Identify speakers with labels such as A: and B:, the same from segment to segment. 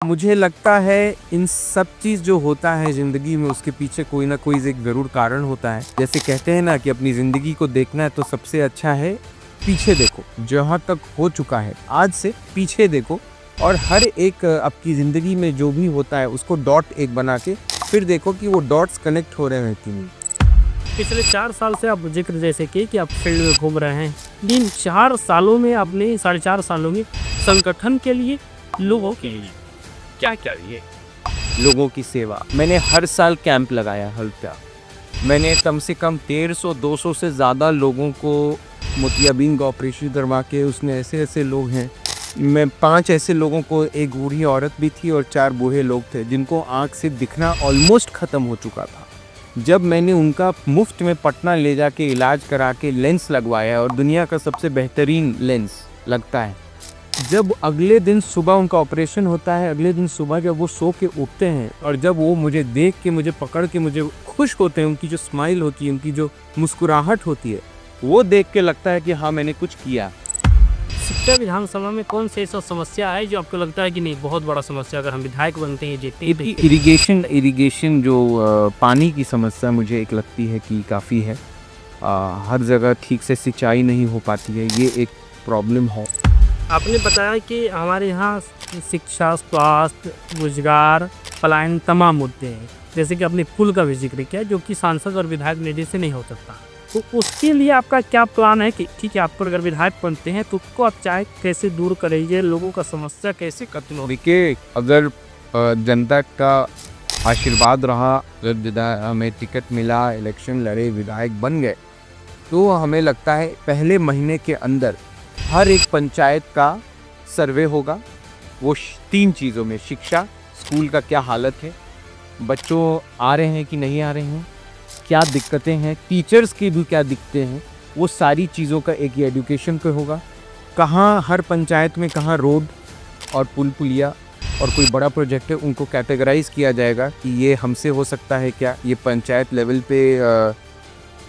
A: मुझे लगता है इन सब चीज़ जो होता है ज़िंदगी में उसके पीछे कोई ना कोई एक ज़रूर कारण होता है। जैसे कहते हैं ना कि अपनी ज़िंदगी को देखना है तो सबसे अच्छा है पीछे देखो, जहाँ तक हो चुका है आज से पीछे देखो और हर एक आपकी ज़िंदगी में जो भी होता है उसको डॉट एक बना के फिर देखो कि वो डॉट्स कनेक्ट हो रहे हैं कि नहीं।
B: पिछले 4 साल से आप जिक्र जैसे कि आप फील्ड में घूम रहे हैं। इन 4 सालों में आपने 4.5 सालों में संगठन के लिए, लोगों के लिए क्या क्या किए?
A: लोगों की सेवा। मैंने हर साल कैंप लगाया हल्का। मैंने कम से कम 150-200 से ज़्यादा लोगों को मोतियाबिंद का ऑपरेशन करवा के उसने ऐसे लोग हैं। मैं 5 ऐसे लोगों को, एक बूढ़ी औरत भी थी और 4 बूढ़े लोग थे जिनको आँख से दिखना ऑलमोस्ट ख़त्म हो चुका था। जब मैंने उनका मुफ्त में पटना ले जाके इलाज करा के लेंस लगवाया और दुनिया का सबसे बेहतरीन लेंस लगता है, जब अगले दिन सुबह उनका ऑपरेशन होता है, अगले दिन सुबह जब वो सो के उठते हैं और जब वो मुझे देख के, मुझे पकड़ के, मुझे खुश होते हैं, उनकी जो स्माइल होती है, उनकी जो मुस्कुराहट होती है, वो देख के लगता है कि हाँ मैंने कुछ किया।
B: सिकटा विधानसभा में कौन सी ऐसा समस्या है जो आपको लगता है कि नहीं बहुत बड़ा समस्या, अगर हम विधायक बनते हैं जीतते हैं?
A: इरिगेशन जो पानी की समस्या मुझे एक लगती है कि काफ़ी है। हर जगह ठीक से सिंचाई नहीं हो पाती है, ये एक प्रॉब्लम है।
B: आपने बताया कि हमारे यहाँ शिक्षा, स्वास्थ्य, रोजगार, पलायन तमाम मुद्दे हैं, जैसे कि आपने पुल का भी जिक्र किया जो कि सांसद और विधायक निधि से नहीं हो सकता। तो उसके लिए आपका क्या प्लान है कि ठीक है, आप अगर विधायक बनते हैं तो उसको आप चाहे कैसे दूर करेंगे, लोगों का समस्या कैसे खत्म होगी?
A: देखिए, अगर जनता का आशीर्वाद रहा, अगर हमें टिकट मिला, इलेक्शन लड़े, विधायक बन गए, तो हमें लगता है पहले महीने के अंदर हर एक पंचायत का सर्वे होगा। वो 3 चीज़ों में, शिक्षा, स्कूल का क्या हालत है, बच्चों आ रहे हैं कि नहीं आ रहे हैं, क्या दिक्कतें हैं, टीचर्स की भी क्या दिक्कतें हैं, वो सारी चीज़ों का एक ये एजुकेशन पे होगा। कहाँ हर पंचायत में कहाँ रोड और पुल पुलिया और कोई बड़ा प्रोजेक्ट है, उनको कैटेगराइज किया जाएगा कि ये हमसे हो सकता है क्या, ये पंचायत लेवल पे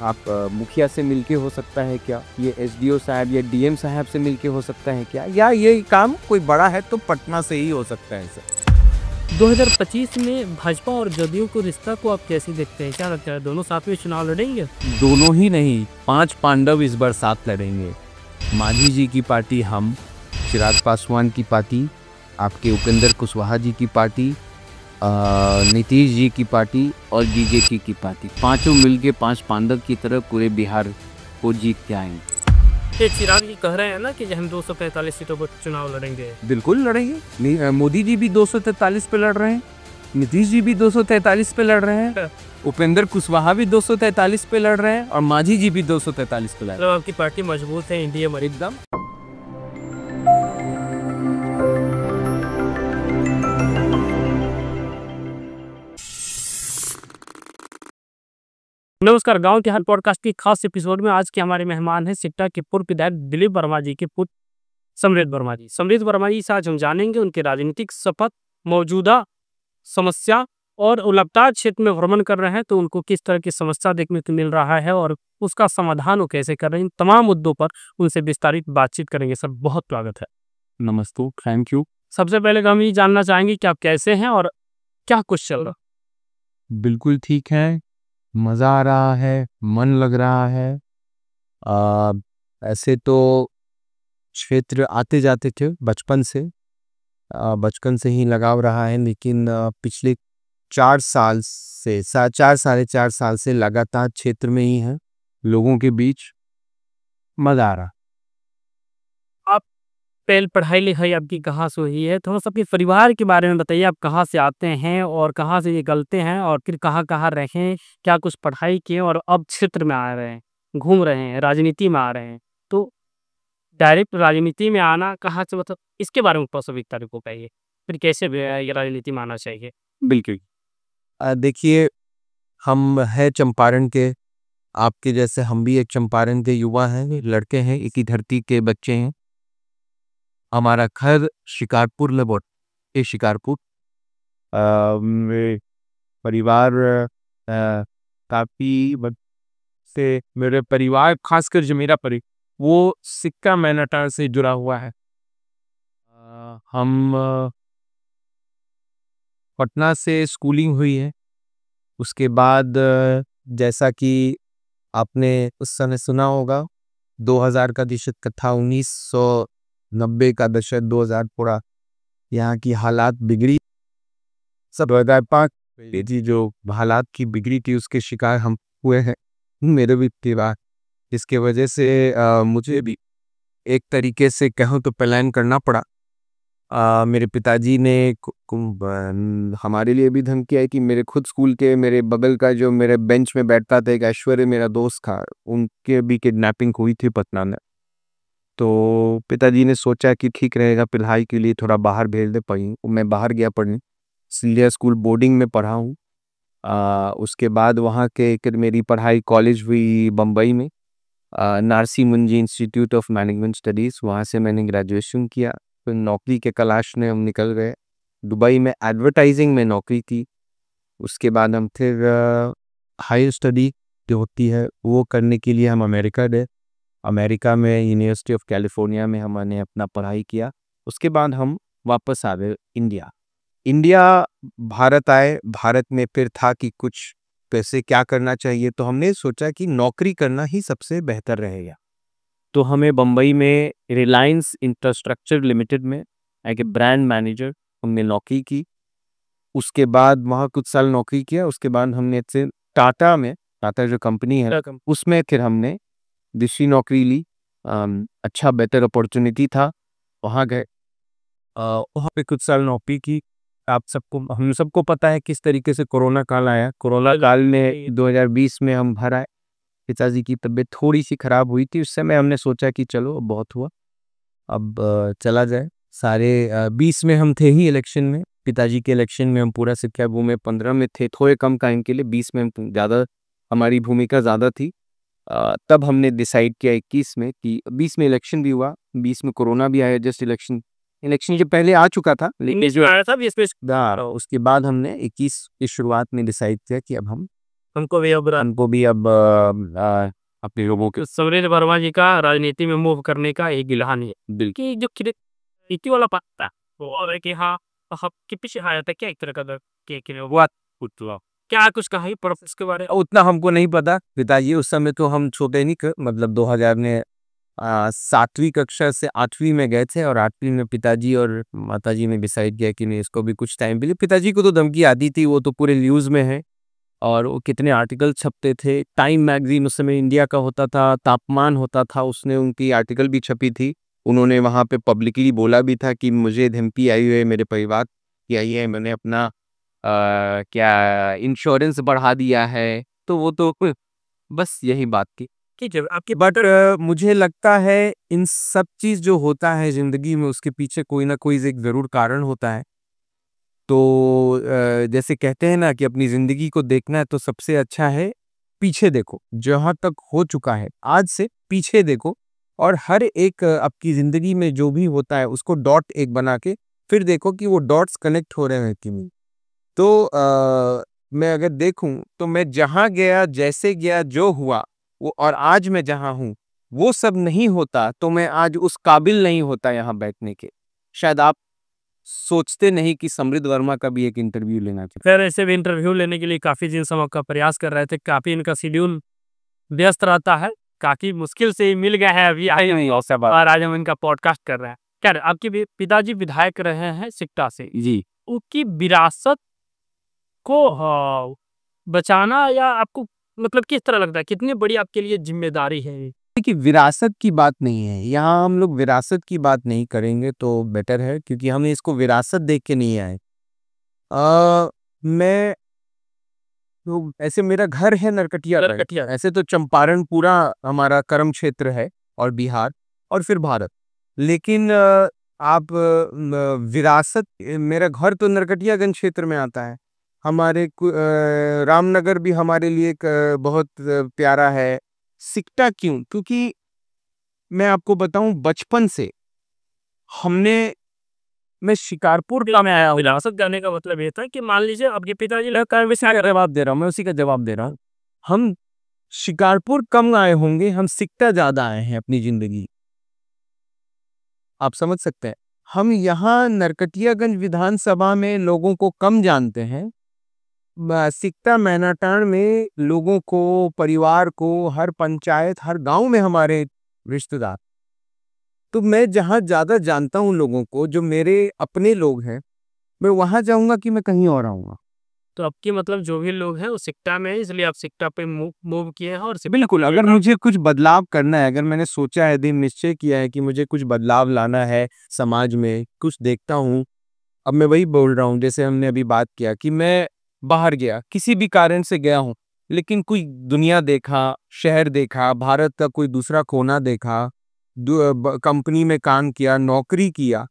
A: आप मुखिया से मिलके हो सकता है क्या, ये एसडीओ साहब या डीएम साहब से मिलके हो सकता है क्या, या ये काम कोई बड़ा है तो पटना से ही हो सकता है सर।
B: 2025 में भाजपा और जदयू को रिश्ता को आप कैसे देखते हैं? क्या लगता है दोनों साथ में चुनाव लड़ेंगे?
A: दोनों ही नहीं, 5 पांडव इस बार साथ लड़ेंगे। मांझी जी की पार्टी, हम चिराग पासवान की पार्टी, आपके उपेंद्र कुशवाहा जी की पार्टी, नीतीश जी की पार्टी और बीजेपी की पार्टी, पांचों मिलके 5 पांडव की तरह पूरे बिहार को जीत के आएंगे।
B: ये चिराग जी कह रहे हैं ना कि हम 245 सीटों पर चुनाव लड़ेंगे।
A: बिल्कुल लड़ेंगे। मोदी जी भी 243 पे लड़ रहे हैं, नीतीश जी भी 243 पे लड़ रहे हैं, उपेंद्र कुशवाहा भी 243 पे लड़ रहे हैं और मांझी जी भी 243 पे लड़ रहे हैं।
B: आपकी पार्टी मजबूत है, इंडिया में
A: एकदम।
B: नमस्कार, गांव के हर पॉडकास्ट की खास एपिसोड में आज के हमारे मेहमान हैं सिकटा के पूर्व विधायक दिलीप वर्मा जी के पुत्र समृद्ध वर्मा जी। समृद्ध वर्मा जी से आज हम जानेंगे उनके राजनीतिक शपथ, मौजूदा समस्या और वो लगातार क्षेत्र में भ्रमण कर रहे हैं तो उनको किस तरह की समस्या देखने को मिल रहा है और उसका समाधान वो कैसे कर रहे हैं। इन तमाम मुद्दों पर उनसे विस्तारित बातचीत करेंगे। सर, बहुत स्वागत है।
A: नमस्ते, थैंक यू।
B: सबसे पहले हम ये जानना चाहेंगे कि आप कैसे हैं और क्या कुछ चल रहा?
A: बिल्कुल ठीक है, मज़ा आ रहा है, मन लग रहा है। आ, ऐसे तो क्षेत्र आते जाते थे बचपन से, बचपन से ही लगाव रहा है, लेकिन पिछले 4 साल से 4 साढ़े 4 साल से लगातार क्षेत्र में ही है, लोगों के बीच मज़ा आ रहा।
B: आप पहले पढ़ाई लिखाई आपकी कहाँ से हुई है? थोड़ा सा अपने परिवार के बारे में बताइए। आप कहाँ से आते हैं और कहाँ से निकलते हैं और फिर कहाँ कहाँ रहे, क्या कुछ पढ़ाई किए और अब क्षेत्र में आ रहे हैं, घूम रहे हैं, राजनीति में आ रहे हैं, तो डायरेक्ट राजनीति में आना कहाँ से, मतलब इसके बारे में वास्तविकता को कहिए, फिर कैसे ये राजनीति में आना चाहिए?
A: बिल्कुल। देखिए, हम हैं चंपारण के, आपके जैसे हम भी एक चंपारण के युवा हैं, लड़के हैं, एक ही धरती के बच्चे हैं। हमारा घर शिकारपुर लेबोट, ये शिकारपुर। मेरे परिवार काफ़ी से, मेरे परिवार खासकर जो मेरा वो सिक्का मैनाटार से जुड़ा हुआ है। हम पटना से स्कूलिंग हुई है। उसके बाद जैसा कि आपने उस समय सुना होगा, 2000 का दशक था, 1990 का दशक, 2000 पूरा यहाँ की हालात बिगड़ी। सब 2005 जी जो हालात की बिगड़ी थी उसके शिकार हम हुए हैं, मेरे भी परिवार। इसके वजह से मुझे भी एक तरीके से कहूँ तो पलायन करना पड़ा। मेरे पिताजी ने हमारे लिए भी धमकी आई कि मेरे खुद स्कूल के मेरे बगल का जो मेरे बेंच में बैठता था एक ऐश्वर्य मेरा दोस्त था, उनके भी किडनैपिंग हुई थी पटना में। तो पिताजी ने सोचा कि ठीक रहेगा पढ़ाई के लिए थोड़ा बाहर भेज दे, पढ़ी मैं बाहर गया पढ़ने, सीलिया स्कूल बोर्डिंग में पढ़ा हूँ। उसके बाद वहाँ के फिर मेरी पढ़ाई कॉलेज हुई बम्बई में, नारसी मुंजी इंस्टीट्यूट ऑफ मैनेजमेंट स्टडीज़, वहाँ से मैंने ग्रेजुएशन किया। फिर नौकरी के तलाश में हम निकल गए, दुबई में एडवर्टाइजिंग में नौकरी की। उसके बाद हम फिर हायर स्टडी जो होती है वो करने के लिए हम अमेरिका गए। अमेरिका में यूनिवर्सिटी ऑफ कैलिफोर्निया में हमने अपना पढ़ाई किया। उसके बाद हम वापस आ गए इंडिया। इंडिया भारत आए, भारत में फिर था कि कुछ कैसे क्या करना चाहिए, तो हमने सोचा कि नौकरी करना ही सबसे बेहतर रहेगा। तो हमें बम्बई में रिलायंस इंफ्रास्ट्रक्चर लिमिटेड में एक ब्रांड मैनेजर हमने नौकरी की। उसके बाद वहाँ कुछ साल नौकरी किया। उसके बाद हमने से टाटा में, टाटा जो कंपनी है उसमें फिर हमने दूसरी नौकरी ली। अच्छा बेटर अपॉर्चुनिटी था, वहाँ गए। वहाँ पे कुछ साल नौकरी की। आप सबको हम सबको पता है किस तरीके से कोरोना काल आया। कोरोना काल में 2020 में हम घर आए। पिताजी की तबीयत थोड़ी सी खराब हुई थी, उस समय हमने सोचा कि चलो अब बहुत हुआ, अब चला जाए। सारे 20 में हम थे ही इलेक्शन में, पिताजी के इलेक्शन में हम पूरा शिक्षा भूमि 15 में थे, थोड़े कम टाइम के लिए। 20 में हम ज़्यादा, हमारी भूमिका ज़्यादा थी। तब हमने डिसाइड किया 21 में कि 20 में इलेक्शन भी हुआ, 20 में कोरोना भी आया। जस्ट इलेक्शन इलेक्शन जो पहले आ चुका था, लेकिन जो आया था 20 में, उसके बाद हमने 21 की शुरुआत में डिसाइड किया कि अब हमको भी अब अपने लोगों के
B: सुरेश वर्मा जी का राजनीति में मूव करने का एक ऐलान है
A: बिल
B: कि जो क्रिएटिव वाला पार्ट था वो, और है कि हाँ आपके पीछे आया था क्या एक तरह का कि वो क्या कुछ कहा प्रोसेस के बारे में?
A: उतना हमको नहीं पता पिताजी, उस समय तो हम छोटे नहीं मतलब 2000 में 7वीं कक्षा से 8वीं में गए थे, और 8वीं में पिताजी और माताजी ने डिसाइड किया कि नहीं इसको भी कुछ टाइम के लिए। पिताजी को तो धमकी आती थी, वो तो पूरे न्यूज़ में है, और वो कितने आर्टिकल छपते थे। टाइम मैगजीन उस समय इंडिया का होता था, तापमान होता था, उसने उनकी आर्टिकल भी छपी थी। उन्होंने वहाँ पे पब्लिकली बोला भी था कि मुझे धमकी आई हुई है, मेरे परिवार की आई है, मैंने अपना क्या इंश्योरेंस बढ़ा दिया है। तो वो तो बस यही बात थी
B: कि जब आपके
A: बट मुझे लगता है इन सब चीज़ जो होता है ज़िंदगी में उसके पीछे कोई ना कोई एक ज़रूर कारण होता है। तो जैसे कहते हैं ना कि अपनी ज़िंदगी को देखना है तो सबसे अच्छा है पीछे देखो, जहाँ तक हो चुका है आज से पीछे देखो, और हर एक आपकी ज़िंदगी में जो भी होता है उसको डॉट एक बना के फिर देखो कि वो डॉट्स कनेक्ट हो रहे हैं कि नहीं। तो मैं अगर देखूं तो मैं जहाँ गया, जैसे गया, जो हुआ वो, और आज मैं जहाँ हूँ वो सब नहीं होता तो मैं आज उस काबिल नहीं होता यहाँ बैठने के। शायद आप सोचते नहीं कि समृद्ध वर्मा का भी एक इंटरव्यू लेना चाहिए।
B: फिर ऐसे भी इंटरव्यू लेने के लिए काफी दिन से हम आपका प्रयास कर रहे थे, काफी इनका शेड्यूल व्यस्त रहता है, काफी मुश्किल से ही मिल गया है अभी आए नहीं, और आज हम इनका पॉडकास्ट कर रहे हैं। क्या आपके पिताजी विधायक रहे हैं सिकटा से
A: जी,
B: उनकी विरासत को बचाना, या आपको मतलब किस तरह लगता है कितनी बड़ी आपके लिए जिम्मेदारी है?
A: देखिए विरासत की बात नहीं है यहाँ, हम लोग विरासत की बात नहीं करेंगे तो बेटर है, क्योंकि हम इसको विरासत देख के नहीं आए। मैं तो ऐसे मेरा घर है नरकटिया, ऐसे तो चंपारण पूरा हमारा कर्म क्षेत्र है, और बिहार, और फिर भारत। लेकिन आप विरासत, मेरा घर तो नरकटियागंज क्षेत्र में आता है। हमारे रामनगर भी हमारे लिए एक बहुत प्यारा है। सिकटा क्यों? क्योंकि मैं आपको बताऊं बचपन से हमने, मैं शिकारपुर
B: जिला में आया हूँ। विरासत जाने का मतलब ये था कि मान लीजिए आपके पिताजी
A: जवाब दे रहा हूँ, मैं उसी का जवाब दे रहा हूँ। हम शिकारपुर कम आए होंगे, हम सिकटा ज्यादा आए हैं अपनी जिंदगी। आप समझ सकते हैं, हम यहाँ नरकटियागंज विधानसभा में लोगों को कम जानते हैं। सिकटा मैनाटाण में लोगों को, परिवार को, हर पंचायत, हर गांव में हमारे रिश्तेदार। तो मैं जहाँ ज्यादा जानता हूँ लोगों को, जो मेरे अपने लोग हैं, मैं वहां जाऊंगा कि मैं कहीं और आऊंगा।
B: तो आपके मतलब जो भी लोग हैं वो सिकटा में है, इसलिए आप सिकटा पे मूव किए हैं और
A: बिल्कुल, अगर मुझे कुछ बदलाव करना है, अगर मैंने सोचा है, दिन निश्चय किया है कि मुझे कुछ बदलाव लाना है समाज में, कुछ देखता हूँ। अब मैं वही बोल रहा हूँ, जैसे हमने अभी बात किया कि मैं बाहर गया, किसी भी कारण से गया हूँ, लेकिन कोई दुनिया देखा, शहर देखा, भारत का कोई दूसरा कोना देखा, कंपनी में काम किया, नौकरी किया,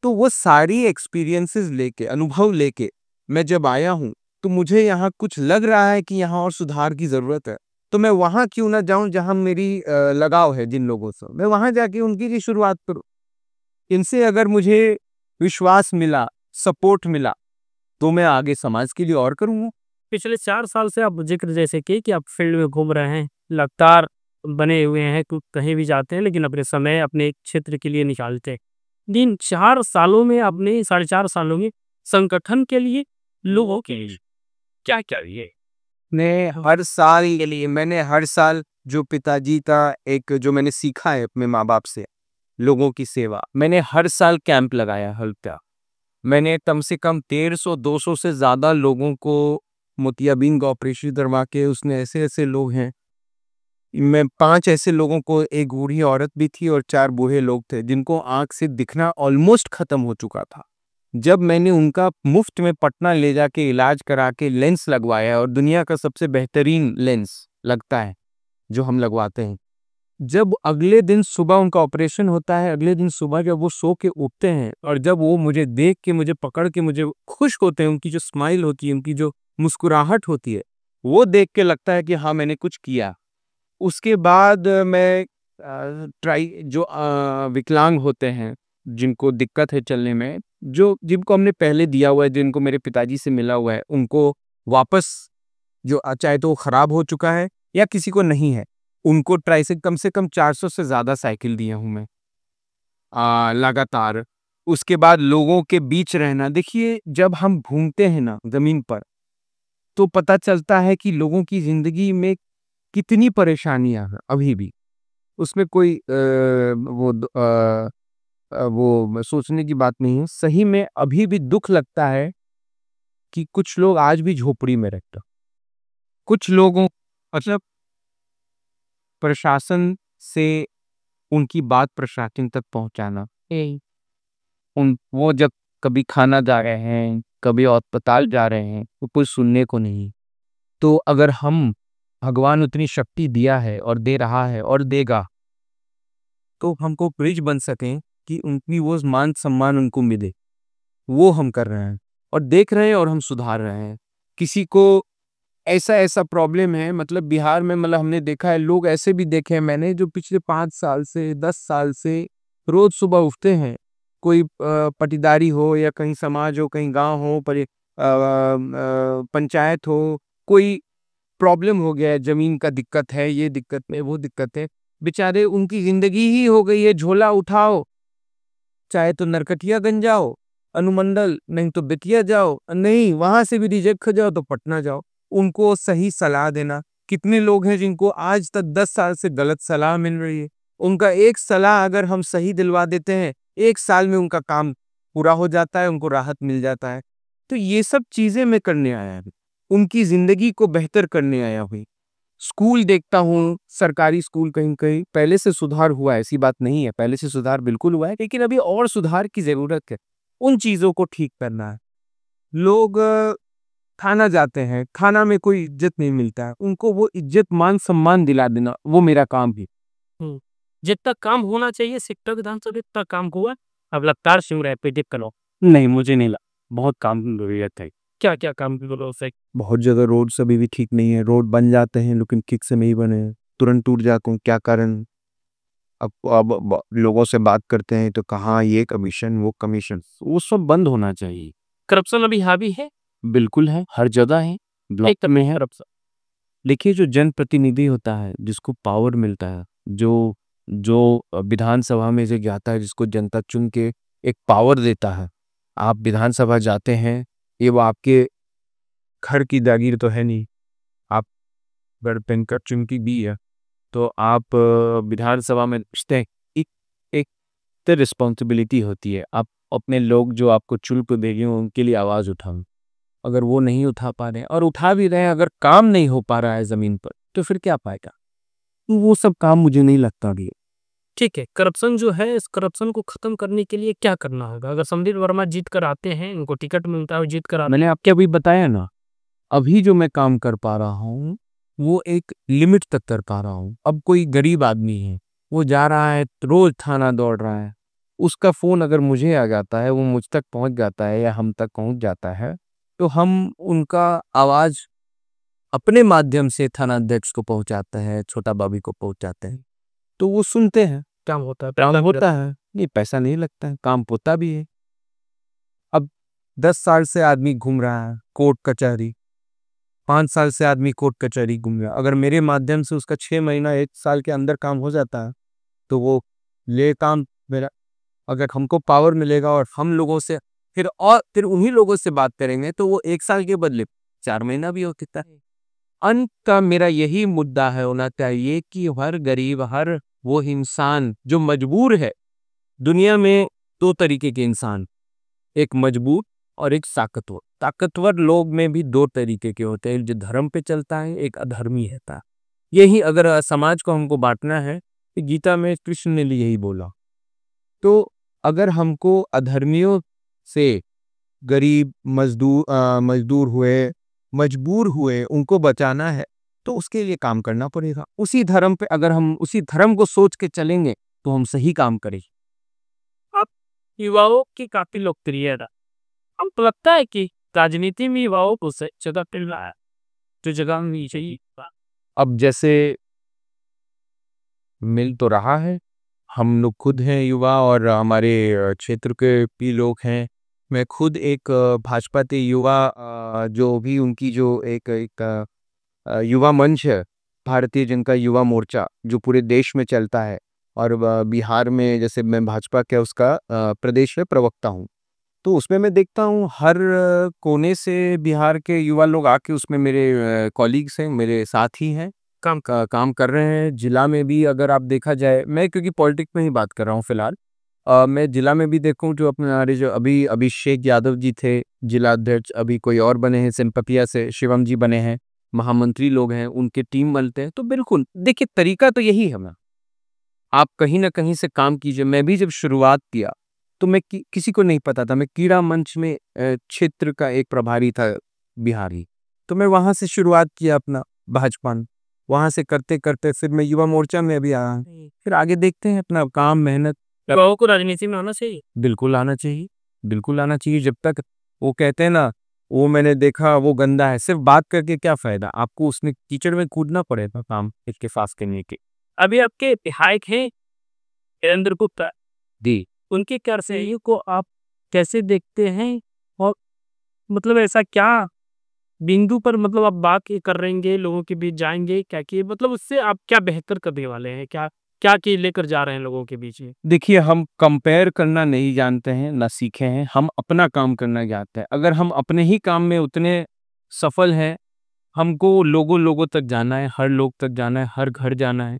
A: तो वो सारी एक्सपीरियंसेस लेके, अनुभव लेके मैं जब आया हूँ, तो मुझे यहाँ कुछ लग रहा है कि यहाँ और सुधार की जरूरत है। तो मैं वहां क्यों ना जाऊं जहां मेरी लगाव है जिन लोगों से, मैं वहां जाके उनकी की शुरुआत करूं। इनसे अगर मुझे विश्वास मिला, सपोर्ट मिला, तो मैं आगे समाज के लिए और करूंगा।
B: पिछले 4 साल से आप ज़िक्र जैसे किए कि आप फील्ड में घूम रहे हैं, लगातार बने हुए हैं, कहीं भी जाते हैं लेकिन अपने समय अपने एक क्षेत्र के लिए निकालते हैं। इन 4 सालों में आपने, साढ़े 4 सालों में संगठन के लिए, लोगों के लिए क्या-क्या किए?
A: मैंने हर साल जो पिताजी का एक जो मैंने सीखा है अपने माँ बाप से, लोगों की सेवा, मैंने हर साल कैंप लगाया हल्का। मैंने कम से कम 150-200 से ज्यादा लोगों को मोतियाबिंद का ऑपरेशन करवा के, उसने ऐसे ऐसे लोग हैं, मैं 5 ऐसे लोगों को, एक बूढ़ी औरत भी थी और 4 बूढ़े लोग थे जिनको आंख से दिखना ऑलमोस्ट खत्म हो चुका था। जब मैंने उनका मुफ्त में पटना ले जाके इलाज करा के लेंस लगवाया, और दुनिया का सबसे बेहतरीन लेंस लगता है जो हम लगवाते हैं, जब अगले दिन सुबह उनका ऑपरेशन होता है, अगले दिन सुबह जब वो सो के उठते हैं और जब वो मुझे देख के, मुझे पकड़ के, मुझे खुश होते हैं, उनकी जो स्माइल होती है, उनकी जो मुस्कुराहट होती है, वो देख के लगता है कि हाँ, मैंने कुछ किया। उसके बाद मैं जो विकलांग होते हैं, जिनको दिक्कत है चलने में, जो जिनको हमने पहले दिया हुआ है, जिनको मेरे पिताजी से मिला हुआ है, उनको वापस, जो चाहे तो वो खराब हो चुका है या किसी को नहीं है, उनको ट्राई से कम 400 से ज्यादा साइकिल दिया हूं मैं लगातार। उसके बाद लोगों के बीच रहना, देखिए जब हम घूमते हैं ना जमीन पर, तो पता चलता है कि लोगों की जिंदगी में कितनी परेशानियां हैं अभी भी। उसमें कोई वो सोचने की बात नहीं है, सही में अभी भी दुख लगता है कि कुछ लोग आज भी झोपड़ी में रहते हैं। कुछ लोगों, मतलब प्रशासन से उनकी बात प्रशासन तक पहुंचाना, उन वो जब कभी खाना जा रहे हैं, कभी अस्पताल जा रहे हैं, तो कोई सुनने को नहीं। तो अगर हम, भगवान उतनी शक्ति दिया है और दे रहा है और देगा, तो हमको ब्रिज बन सकें कि उनकी वो मान सम्मान उनको मिले, वो हम कर रहे हैं और देख रहे हैं और हम सुधार रहे हैं। किसी को ऐसा ऐसा प्रॉब्लम है, मतलब बिहार में, मतलब हमने देखा है, लोग ऐसे भी देखे हैं मैंने, जो पिछले 5 साल से, 10 साल से रोज सुबह उठते हैं, कोई पटीदारी हो या कहीं समाज हो, कहीं गांव हो, पंचायत हो, कोई प्रॉब्लम हो गया है, जमीन का दिक्कत है, ये दिक्कत है, वो दिक्कत है, बेचारे उनकी जिंदगी ही हो गई है झोला उठाओ, चाहे तो नरकटियागंज जाओ, अनुमंडल, नहीं तो बेतिया जाओ, नहीं वहां से भी रिजेक्ट हो जाओ तो पटना जाओ, उनको सही सलाह देना। कितने लोग हैं जिनको आज तक 10 साल से गलत सलाह मिल रही है, उनका एक सलाह अगर हम सही दिलवा देते हैं, 1 साल में उनका काम पूरा हो जाता है, उनको राहत मिल जाता है। तो ये सब चीजें मैं करने आया हूँ, उनकी जिंदगी को बेहतर करने आया हूँ। स्कूल देखता हूँ, सरकारी स्कूल कहीं कहीं पहले से सुधार हुआ है, ऐसी बात नहीं है, पहले से सुधार बिल्कुल हुआ है, लेकिन अभी और सुधार की जरूरत है। उन चीजों को ठीक करना है। लोग खाना जाते हैं, खाना में कोई इज्जत नहीं मिलता है, उनको वो इज्जत मान सम्मान दिला देना, वो मेरा काम है।
B: हुँ। जितना काम होना चाहिए सेक्टर विधानसभा इतना काम हुआ, अब लगातार क्यों रहे प्रेडिक्ट करो? नहीं, मुझे नहीं लगा, बहुत काम की ज़रूरत है। क्या-क्या काम की ज़रूरत है?
A: बहुत जगह रोड अभी भी ठीक नहीं है, रोड बन जाते हैं लेकिन ठीक से नहीं बने हैं, तुरंत टूट जाते हैं, क्या कारण? अब लोगों से बात करते हैं तो कहाँ ये कमीशन, वो कमीशन, वो सब बंद होना चाहिए।
B: करप्शन अभी हावी है?
A: बिल्कुल है, हर जगह है, ब्लॉक में है।
B: करप्शन।
A: देखिए जो जनप्रतिनिधि होता है, जिसको पावर मिलता है, जो जो विधानसभा में से जाता है, जिसको जनता चुन के एक पावर देता है। आप विधानसभा जाते हैं, ये वो आपके घर की जागीर तो है नहीं, आप अगर पेन कार्ड चुनकी भी है तो आप विधानसभा में घुसते हैं, एक एक तो रिस्पॉन्सिबिलिटी होती है, आप अपने लोग जो आपको चुन के भेजे हों उनके लिए आवाज़ उठाओ। अगर वो नहीं उठा पा रहे हैं और उठा भी रहे हैं, अगर काम नहीं हो पा रहा है ज़मीन पर, तो फिर क्या पाएगा? तो वो सब काम मुझे नहीं लगता कि
B: ठीक है, करप्शन जो है, इस करप्शन को खत्म करने के लिए क्या करना होगा? अगर संदीप वर्मा जीत कर आते हैं, उनको टिकट मिलता है और जीत कर आते
A: मैंने आपको अभी बताया ना, अभी जो मैं काम कर पा रहा हूँ, वो एक लिमिट तक कर पा रहा हूँ। अब कोई गरीब आदमी है, वो जा रहा है, रोज़ थाना दौड़ रहा है, उसका फ़ोन अगर मुझे आ जाता है, वो मुझ तक पहुँच जाता है या हम तक पहुँच जाता है, तो हम उनका आवाज़ अपने माध्यम से थानाध्यक्ष को पहुँचाते हैं, छोटा बाबी को पहुँचाते हैं, तो वो सुनते हैं।
B: काम होता है,
A: काम
B: पैसा भी
A: होता है, नहीं पैसा नहीं लगता है, काम होता भी है। अब 10 साल से आदमी घूम रहा है, कोर्ट कचहरी, 5 साल से आदमी कोर्ट कचहरी घूम रहा है। अगर मेरे माध्यम से उसका 6 महीना 1 साल के अंदर काम हो जाता है, तो वो ले काम मेरा। अगर हमको पावर मिलेगा और हम लोगों से फिर उन्हीं लोगों से बात करेंगे, तो वो 1 साल के बदले 4 महीना भी हो सकता है। अंत का मेरा यही मुद्दा है होना चाहिए कि हर गरीब, हर वो इंसान जो मजबूर है, दुनिया में 2 तरीके के इंसान, एक मजबूर और एक ताकतवर। ताकतवर लोग में भी 2 तरीके के होते हैं, एक जो धर्म पे चलता है, एक अधर्मी रहता है। यही अगर समाज को हमको बांटना है, तो गीता में कृष्ण ने यही बोला। तो अगर हमको अधर्मियों से गरीब मजदूर हुए, मजबूर हुए, उनको बचाना है, तो उसके लिए काम करना पड़ेगा। उसी धर्म पे अगर हम उसी धर्म को सोच के चलेंगे, तो हम सही काम करेंगे।
B: अब युवाओं की काफ़ी लोकप्रियता, हमको लगता है कि राजनीति में युवाओं को सही जगह मिल रहा है, जो जगह मिलनी चाहिए।
A: अब जैसे मिल तो रहा है, हम लोग खुद हैं युवा और हमारे क्षेत्र के भी लोग हैं। मैं खुद एक भाजपा के युवा जो भी उनकी जो एक युवा मंच है, भारतीय जनता युवा मोर्चा, जो पूरे देश में चलता है और बिहार में जैसे मैं भाजपा का उसका प्रदेश में प्रवक्ता हूँ। तो उसमें मैं देखता हूँ हर कोने से बिहार के युवा लोग आके उसमें मेरे कॉलीग्स हैं, मेरे साथी हैं, काम कर रहे हैं। जिला में भी अगर आप देखा जाए, मैं क्योंकि पॉलिटिक्स में ही बात कर रहा हूँ फिलहाल, मैं जिला में भी देखूँ जो अपने हमारे जो अभी अभिषेक यादव जी थे जिला अध्यक्ष, अभी कोई और बने हैं सिंपपिया से, शिवम जी बने हैं, महामंत्री लोग हैं, उनके टीम बनते हैं। तो बिल्कुल देखिए, तरीका तो यही है ना, आप कहीं न कहीं से काम कीजिए। मैं भी जब शुरुआत किया, तो मैं किसी को नहीं पता था, मैं क्रीड़ा मंच में क्षेत्र का एक प्रभारी था बिहारी। तो मैं वहाँ से शुरुआत किया अपना भाजपा में। वहाँ से करते-करते फिर मैं युवा मोर्चा में भी आया। फिर आगे देखते हैं अपना काम, मेहनत।
B: युवाओं को राजनीति में आना चाहिए।
A: बिल्कुल आना चाहिए, बिल्कुल आना चाहिए। जब तक वो कहते हैं ना, वो मैंने देखा वो गंदा है, सिर्फ़ बात करके क्या फ़ायदा? आपको उसमें कीचड़ में कूदना पड़ेगा काम इत्तेफ़ाक करने के।
B: अभी आपके विधायक हैं वीरेंद्र गुप्ता,
A: जी।
B: उनके कार्यशैली को आप कैसे देखते हैं? और मतलब ऐसा क्या बिंदु पर मतलब आप बात ये करेंगे, लोगों के बीच जाएँगे, क्या कि मतलब उससे आप क्या बेहतर करने वाले हैं? क्या क्या चीज़ लेकर जा रहे हैं लोगों के बीच में?
A: देखिए, हम कंपेयर करना नहीं जानते हैं, ना सीखे हैं, हम अपना काम करना जानते हैं। अगर हम अपने ही काम में उतने सफल हैं, हमको लोगों-लोगों तक जाना है, हर लोग तक जाना है, हर घर जाना है।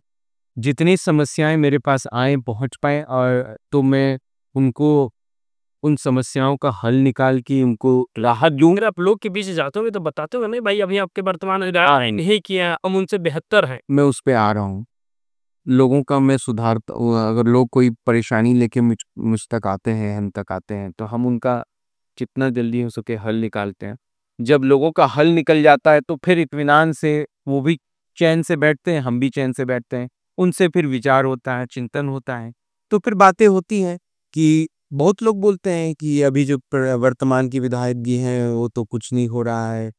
A: जितनी समस्याएँ मेरे पास आएँ, पहुँच पाएँ और तो मैं उनको उन समस्याओं का हल निकाल के उनको राहत दूँ।
B: अगर आप लोग के बीच जाते होंगे तो बताते होंगे नहीं भाई अभी आपके वर्तमान यही किया है, हम उनसे बेहतर हैं।
A: मैं उस पे आ रहा हूँ। लोगों का मैं सुधारता हूँ, अगर लोग कोई परेशानी लेके मुझ तक आते हैं, हम तक आते हैं, तो हम उनका जितना जल्दी हो सके हल निकालते हैं। जब लोगों का हल निकल जाता है, तो फिर इत्मीनान से वो भी चैन से बैठते हैं, हम भी चैन से बैठते हैं। उनसे फिर विचार होता है, चिंतन होता है, तो फिर बातें होती हैं कि बहुत लोग बोलते हैं कि अभी जो वर्तमान की विधायक जी हैं, वो तो कुछ नहीं हो रहा है।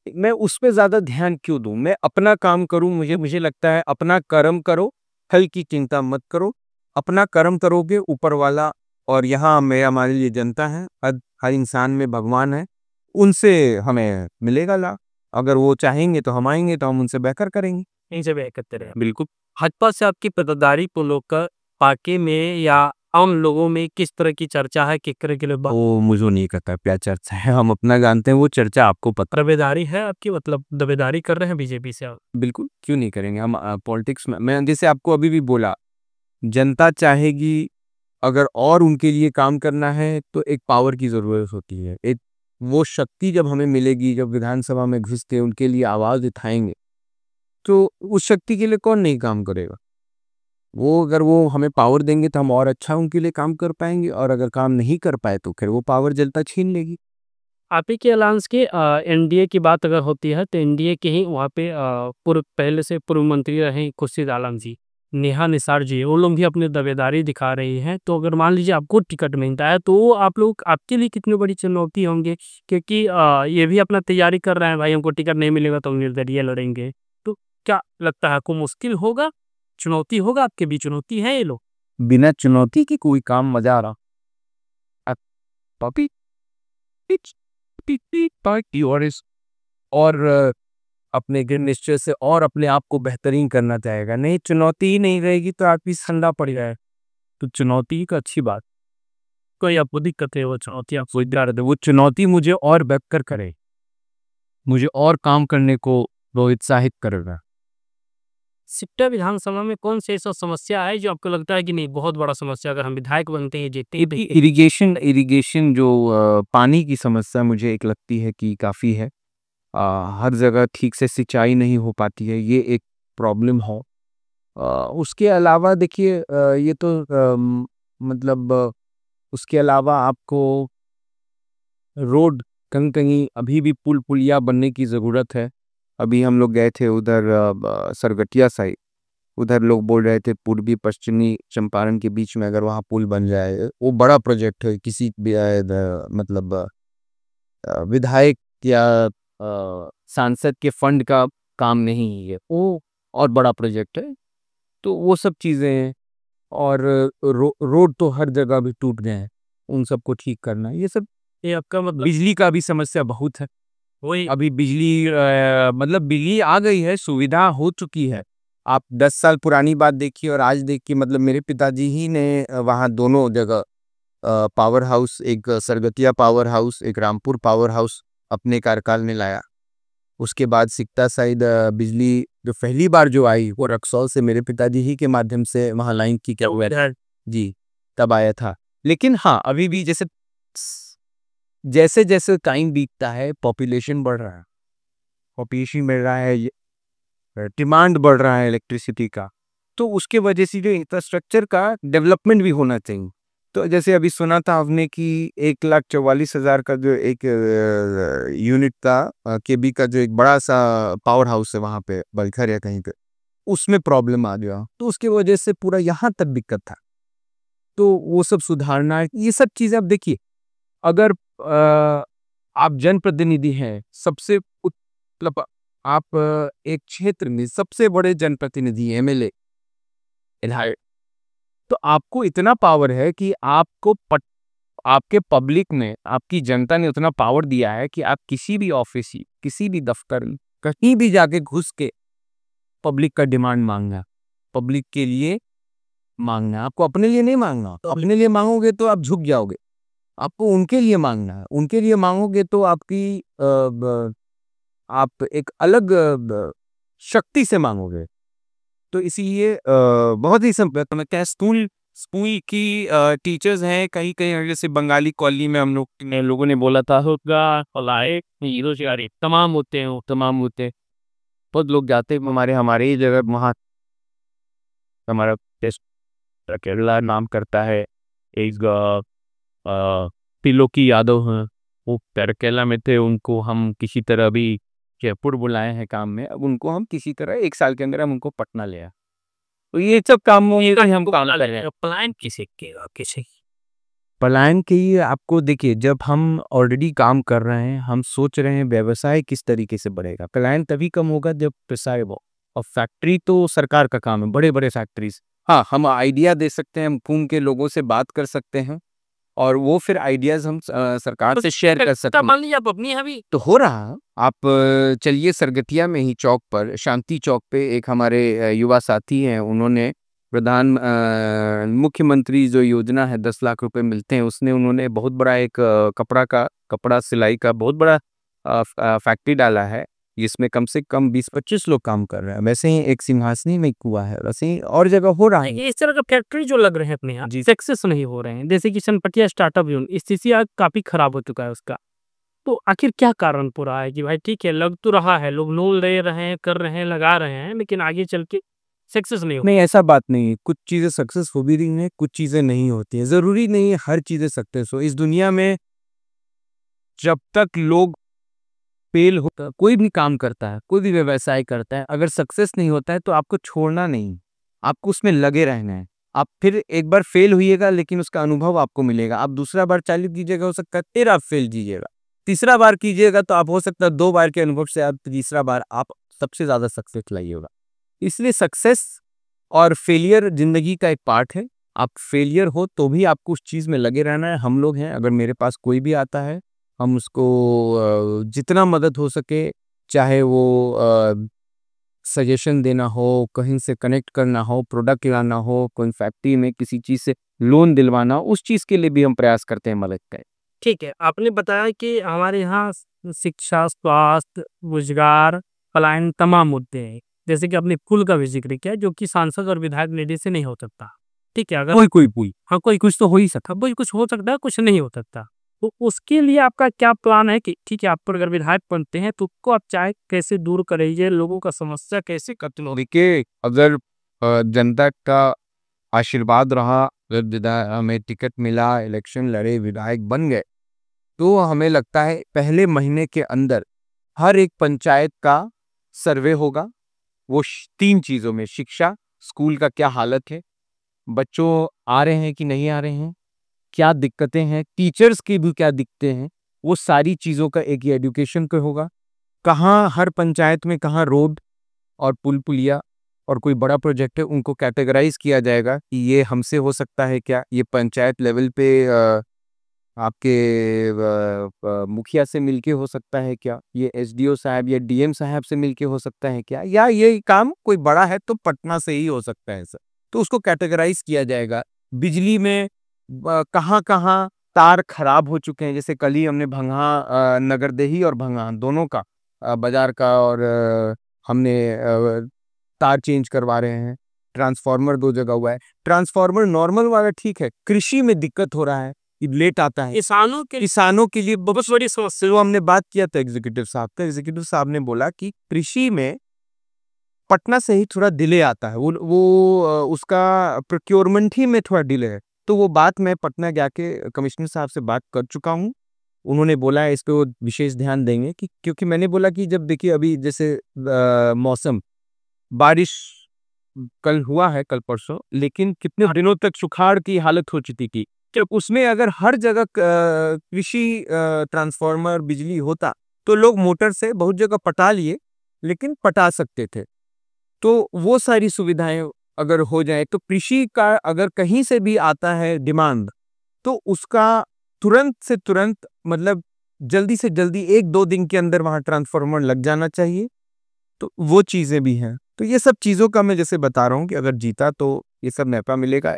A: मैं उस पे ज़्यादा ध्यान क्यों दूँ? मैं अपना काम करूँ, मुझे मुझे लगता है अपना कर्म करो, फल की चिंता मत करो। अपना कर्म करोगे, ऊपर वाला और यहाँ में हमारे लिए जनता है, हर इंसान में भगवान है, उनसे हमें मिलेगा लाभ। अगर वो चाहेंगे तो हम आएँगे, तो हम उनसे बेहतर करेंगे।
B: यहीं से बेहतर हैं।
A: बिल्कुल।
B: भाजपा से आपकी पदाधारी को लेकर पार्टी में या आम लोगों में किस तरह की चर्चा है, केकरे के लिए
A: वो मुझे नहीं पता क्या चर्चा है, हम अपना जानते हैं, वो चर्चा आपको पता।
B: दावेदारी है आपकी, मतलब दावेदारी कर रहे हैं बीजेपी से आप?
A: बिल्कुल, क्यों नहीं करेंगे हम पॉलिटिक्स में। मैं जैसे आपको अभी भी बोला, जनता चाहेगी अगर और उनके लिए काम करना है तो एक पावर की ज़रूरत होती है। एक वो शक्ति जब हमें मिलेगी, जब विधानसभा में घुस के उनके लिए आवाज़ उठाएँगे, तो उस शक्ति के लिए कौन नहीं काम करेगा? वो अगर वो हमें पावर देंगे तो हम और अच्छा उनके लिए काम कर पाएँगे, और अगर काम नहीं कर पाए तो फिर वो पावर जनता छीन लेगी।
B: आप ही के अलायंस के एनडीए की बात अगर होती है तो एनडीए के ही वहाँ पे पूर्व पहले से पूर्व मंत्री रहे खुर्शीद आलम जी, नेहा निसार जी, वो लोग भी अपनी दावेदारी दिखा रही हैं। तो अगर मान लीजिए आपको टिकट मिलता है तो वो आप लोग आपके लिए कितनी बड़ी चुनौती होंगे? क्योंकि ये भी अपना तैयारी कर रहे हैं, भाई हमको टिकट नहीं मिलेगा तो हम निर्दलीय लड़ेंगे। तो क्या लगता है आपको मुश्किल होगा? चुनौती होगा आपके भी, चुनौती है ये लोग?
A: बिना चुनौती के कोई काम मज़ा आ रहा। पपी पिच पी पार्टी और अपने दृढ़ निश्चय से और अपने आप को बेहतरीन करना चाहेगा। नहीं, चुनौती ही नहीं रहेगी तो आदमी ठंडा पड़ जाए। तो चुनौती एक अच्छी बात।
B: कोई आपको दिक्कत है वो चुनौती आप?
A: वो इधर वो चुनौती मुझे और बेहतर करे, मुझे और काम करने को प्रोत्साहित करेगा।
B: सिट्टा विधानसभा में कौन सी ऐसा समस्या है जो आपको लगता है कि नहीं बहुत बड़ा समस्या, अगर हम विधायक बनते हैं जीतते हैं तो
A: इरिगेशन इरिगेशन जो पानी की समस्या मुझे एक लगती है कि काफ़ी है। हर जगह ठीक से सिंचाई नहीं हो पाती है, ये एक प्रॉब्लम हो। उसके अलावा देखिए, ये तो मतलब उसके अलावा आपको रोड कहीं-कहीं अभी भी पुल-पुलिया बनने की ज़रूरत है। अभी हम लोग गए थे उधर सरगटिया साइड, उधर लोग बोल रहे थे पूर्वी पश्चिमी चंपारण के बीच में अगर वहाँ पुल बन जाए, वो बड़ा प्रोजेक्ट है, किसी भी मतलब विधायक या सांसद के फंड का काम नहीं है ये, वो और बड़ा प्रोजेक्ट है। तो वो सब चीज़ें हैं, और रोड तो हर जगह भी टूट गए हैं, उन सबको ठीक करना है। ये सब,
B: ये आपका मतलब
A: बिजली का भी समस्या बहुत है।
B: वही
A: अभी बिजली मतलब बिजली आ गई है, सुविधा हो चुकी है। आप 10 साल पुरानी बात देखिए और आज देखिए, मतलब मेरे पिताजी ही ने वहाँ दोनों जगह पावर हाउस, एक सरगतिया पावर हाउस, एक रामपुर पावर हाउस अपने कार्यकाल में लाया। उसके बाद सिकटा साइड बिजली जो पहली बार जो आई वो रक्सौल से मेरे पिताजी ही के माध्यम से वहाँ लाइन की क्या हुआ
B: है।
A: जी, तब आया था। लेकिन हाँ, अभी भी जैसे-जैसे टाइम बीतता है, पॉपुलेशन बढ़ रहा है, पॉपुलेशन बढ़ रहा है, डिमांड बढ़ रहा है इलेक्ट्रिसिटी का, तो उसके वजह से जो इंफ्रास्ट्रक्चर का डेवलपमेंट भी होना चाहिए। तो जैसे अभी सुना था आपने कि 1,44,000 का जो एक यूनिट था, केबी का जो एक बड़ा-सा पावर हाउस है वहाँ पे बलखर या कहीं पे, उसमें प्रॉब्लम आ गया। तो उसकी वजह से पूरा यहाँ तक दिक्कत था। तो वो सब सुधारना है, ये सब चीज़ें अब देखिए, अगर आप जनप्रतिनिधि हैं, सबसे मतलब आप एक क्षेत्र में सबसे बड़े जनप्रतिनिधि एमएलए, विधायक, तो आपको इतना पावर है कि आपके पब्लिक ने, आपकी जनता ने उतना पावर दिया है कि आप किसी भी ऑफिस, किसी भी दफ्तर में, कहीं भी जाके घुस के पब्लिक का डिमांड मांगना, पब्लिक के लिए मांगना, आपको अपने लिए नहीं मांगना। अपने लिए मांगोगे तो आप झुक जाओगे, आपको उनके लिए मांगना है। उनके लिए मांगोगे तो आप एक अलग शक्ति से मांगोगे। तो इसीलिए बहुत ही तो मैं क्या स्कूल स्कूल की टीचर्स हैं कहीं कहीं, जैसे बंगाली कॉलोनी में हम लोगों ने बोला था,
B: होगा फलाए हीरो शिकारी तमाम होते हैं वो।
A: तमाम होते हैं, बहुत लोग जाते हैं, हमारे ही जगह वहाँ हमारा टेस्ट केरला नाम करता है। एक त्रिलोकी यादव हैं, वो केरला में थे, उनको हम किसी तरह अभी जयपुर बुलाए हैं काम में। अब उनको हम किसी तरह 1 साल के अंदर हम उनको पटना ले आए। तो ये सब काम हम काम कर रहे हैं।
B: प्लान किसे किया किसे?
A: पलायन के लिए आपको देखिए, जब हम ऑलरेडी काम कर रहे हैं, हम सोच रहे हैं व्यवसाय किस तरीके से बढ़ेगा। पलायन तभी कम होगा जब प्रसार हो। और फैक्ट्री तो सरकार का काम है, बड़े-बड़े फैक्ट्रीज। हाँ, हम आइडिया दे सकते हैं, हम घूम के लोगों से बात कर सकते हैं, और वो फिर आइडियाज़ हम सरकार से शेयर कर सकते हैं।
B: मान लीजिए आप अपनी यहाँ भी
A: तो हो रहा, आप चलिए सरगटिया में ही चौक पर, शांति चौक पे एक हमारे युवा साथी हैं, उन्होंने मुख्यमंत्री जो योजना है 10 लाख रुपए मिलते हैं, उसने उन्होंने बहुत बड़ा एक कपड़ा सिलाई का बहुत बड़ा फैक्ट्री डाला है, जिसमें कम से कम 20-25 लोग काम कर रहे हैं। वैसे ही एक सिंहासनी में एक कुआं है, वैसे ही और जगह हो रहा है।
B: ये इस तरह का फैक्ट्री जो लग रहे हैं अपने यहाँ
A: जी।
B: सक्सेस नहीं हो रहे हैं, जैसे कि सनपटिया स्टार्टअप यूनिट स्थिति आज काफी खराब हो चुका है उसका। तो आखिर क्या कारण हो रहा है कि भाई ठीक है, लग तो रहा है, लोग लोन ले रहे हैं, कर रहे हैं, लगा रहे हैं, लेकिन आगे चल के सक्सेस नहीं हो।
A: नहीं, ऐसा बात नहीं है। कुछ चीज़ें सक्सेस हो भी रही हैं, कुछ चीज़ें नहीं होती हैं। ज़रूरी नहीं है हर चीज़ें सक्सेस हो। इस दुनिया में जब तक लोग फेल होता कोई भी काम करता है, कोई भी व्यवसाय करता है, अगर सक्सेस नहीं होता है तो आपको छोड़ना नहीं, आपको उसमें लगे रहना है। आप फिर एक बार फेल होइएगा, लेकिन उसका अनुभव आपको मिलेगा। आप दूसरा बार चालू कीजिएगा, हो सकता है फिर आप फेल कीजिएगा। तीसरा बार कीजिएगा तो आप हो सकता है 2 बार के अनुभव से आप तीसरा बार आप सबसे ज़्यादा सक्सेस लाइएगा। इसलिए सक्सेस और फेलियर ज़िंदगी का एक पार्ट है। आप फेलियर हो तो भी आपको उस चीज़ में लगे रहना है। हम लोग हैं, अगर मेरे पास कोई भी आता है, हम उसको जितना मदद हो सके, चाहे वो सजेशन देना हो, कहीं से कनेक्ट करना हो, प्रोडक्ट लाना हो, कोई फैक्ट्री में किसी चीज़ से लोन दिलवाना हो, उस चीज़ के लिए भी हम प्रयास करते हैं मदद करें।
B: ठीक है, आपने बताया कि हमारे यहाँ शिक्षा, स्वास्थ्य, रोजगार, पलायन तमाम मुद्दे हैं। जैसे कि आपने पुल का भी ज़िक्र किया जो कि सांसद और विधायक लेने से नहीं हो सकता। ठीक है, अगर
A: कोई पुल।
B: हाँ, कोई कुछ तो हो ही सकता, कोई कुछ हो सकता है, कुछ नहीं हो सकता। तो उसके लिए आपका क्या प्लान है कि ठीक है, आप पर अगर विधायक बनते हैं तो उसको आप चाहे कैसे दूर करेंगे, लोगों का समस्या कैसे खत्म होगी?
A: देखिए, अगर जनता का आशीर्वाद रहा, अगर हमें टिकट मिला, इलेक्शन लड़े, विधायक बन गए, तो हमें लगता है पहले महीने के अंदर हर एक पंचायत का सर्वे होगा। वो 3 चीज़ों में, शिक्षा, स्कूल का क्या हालत है, बच्चों आ रहे हैं कि नहीं आ रहे हैं, क्या दिक्कतें हैं, टीचर्स की भी क्या दिक्कतें हैं, वो सारी चीज़ों का एक ये एजुकेशन पे होगा। कहाँ हर पंचायत में कहाँ रोड और पुल-पुलिया और कोई बड़ा प्रोजेक्ट है, उनको कैटेगराइज़ किया जाएगा कि ये हमसे हो सकता है क्या? ये पंचायत लेवल पे आपके मुखिया से मिलके हो सकता है क्या? ये एसडीओ साहब या डीएम साहब से मिलके हो सकता है क्या? या ये काम कोई बड़ा है तो पटना से ही हो सकता है सर। तो उसको कैटेगराइज़ किया जाएगा। बिजली में कहाँ-कहाँ तार खराब हो चुके हैं, जैसे कल ही हमने नगरदेही और भंगा दोनों का बाज़ार का और हमने तार चेंज करवा रहे हैं। ट्रांसफार्मर 2 जगह हुआ है। ट्रांसफार्मर नॉर्मल वाला ठीक है, कृषि में दिक्कत हो रहा है, ये लेट आता है। किसानों के लिए बहुत बड़ी समस्या। जो हमने बात किया था एग्जीक्यूटिव साहब का, एग्जीक्यूटिव साहब ने बोला कि कृषि में पटना से ही थोड़ा डिले आता है। उसका प्रोक्योरमेंट ही में थोड़ा डिले है। तो वो बात मैं पटना जाके कमिश्नर साहब से बात कर चुका हूँ। उन्होंने बोला है इस पे वो विशेष ध्यान देंगे कि क्योंकि मैंने बोला कि जब देखिए अभी जैसे मौसम, बारिश कल हुआ है, कल परसों, लेकिन कितने दिनों तक सुखाड़ की हालत हो चुकी थी। कि उसमें अगर हर जगह कृषि ट्रांसफार्मर बिजली होता तो लोग मोटर से बहुत जगह पटा लिए, लेकिन पटा सकते थे। तो वो सारी सुविधाएं अगर हो जाए तो कृषि का अगर कहीं से भी आता है डिमांड, तो उसका तुरंत से तुरंत मतलब जल्दी से जल्दी 1-2 दिन के अंदर वहाँ ट्रांसफार्मर लग जाना चाहिए। तो वो चीज़ें भी हैं। तो ये सब चीज़ों का मैं जैसे बता रहा हूँ कि अगर जीता तो ये सब न्योता मिलेगा।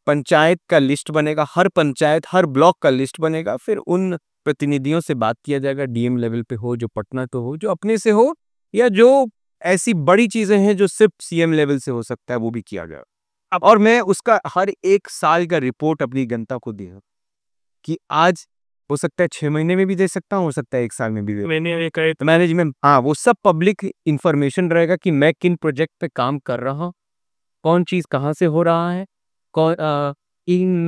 A: पंचायत का लिस्ट बनेगा, हर पंचायत, हर ब्लॉक का लिस्ट बनेगा, फिर उन प्रतिनिधियों से बात किया जाएगा, डीएम लेवल पे हो, जो पटना तो हो, जो अपने से हो, या जो ऐसी बड़ी चीज़ें हैं जो सिर्फ सीएम लेवल से हो सकता है, वो भी किया जाएगा। और मैं उसका हर 1 साल का रिपोर्ट अपनी जनता को दूँगा कि आज हो सकता है 6 महीने में भी दे सकता हूँ, हो सकता है 1 साल में भी दे। मैनेजमेंट, हाँ, वो सब पब्लिक इन्फॉर्मेशन रहेगा कि मैं किन प्रोजेक्ट पे काम कर रहा हूँ, कौन चीज़ कहाँ से हो रहा है, कौन इन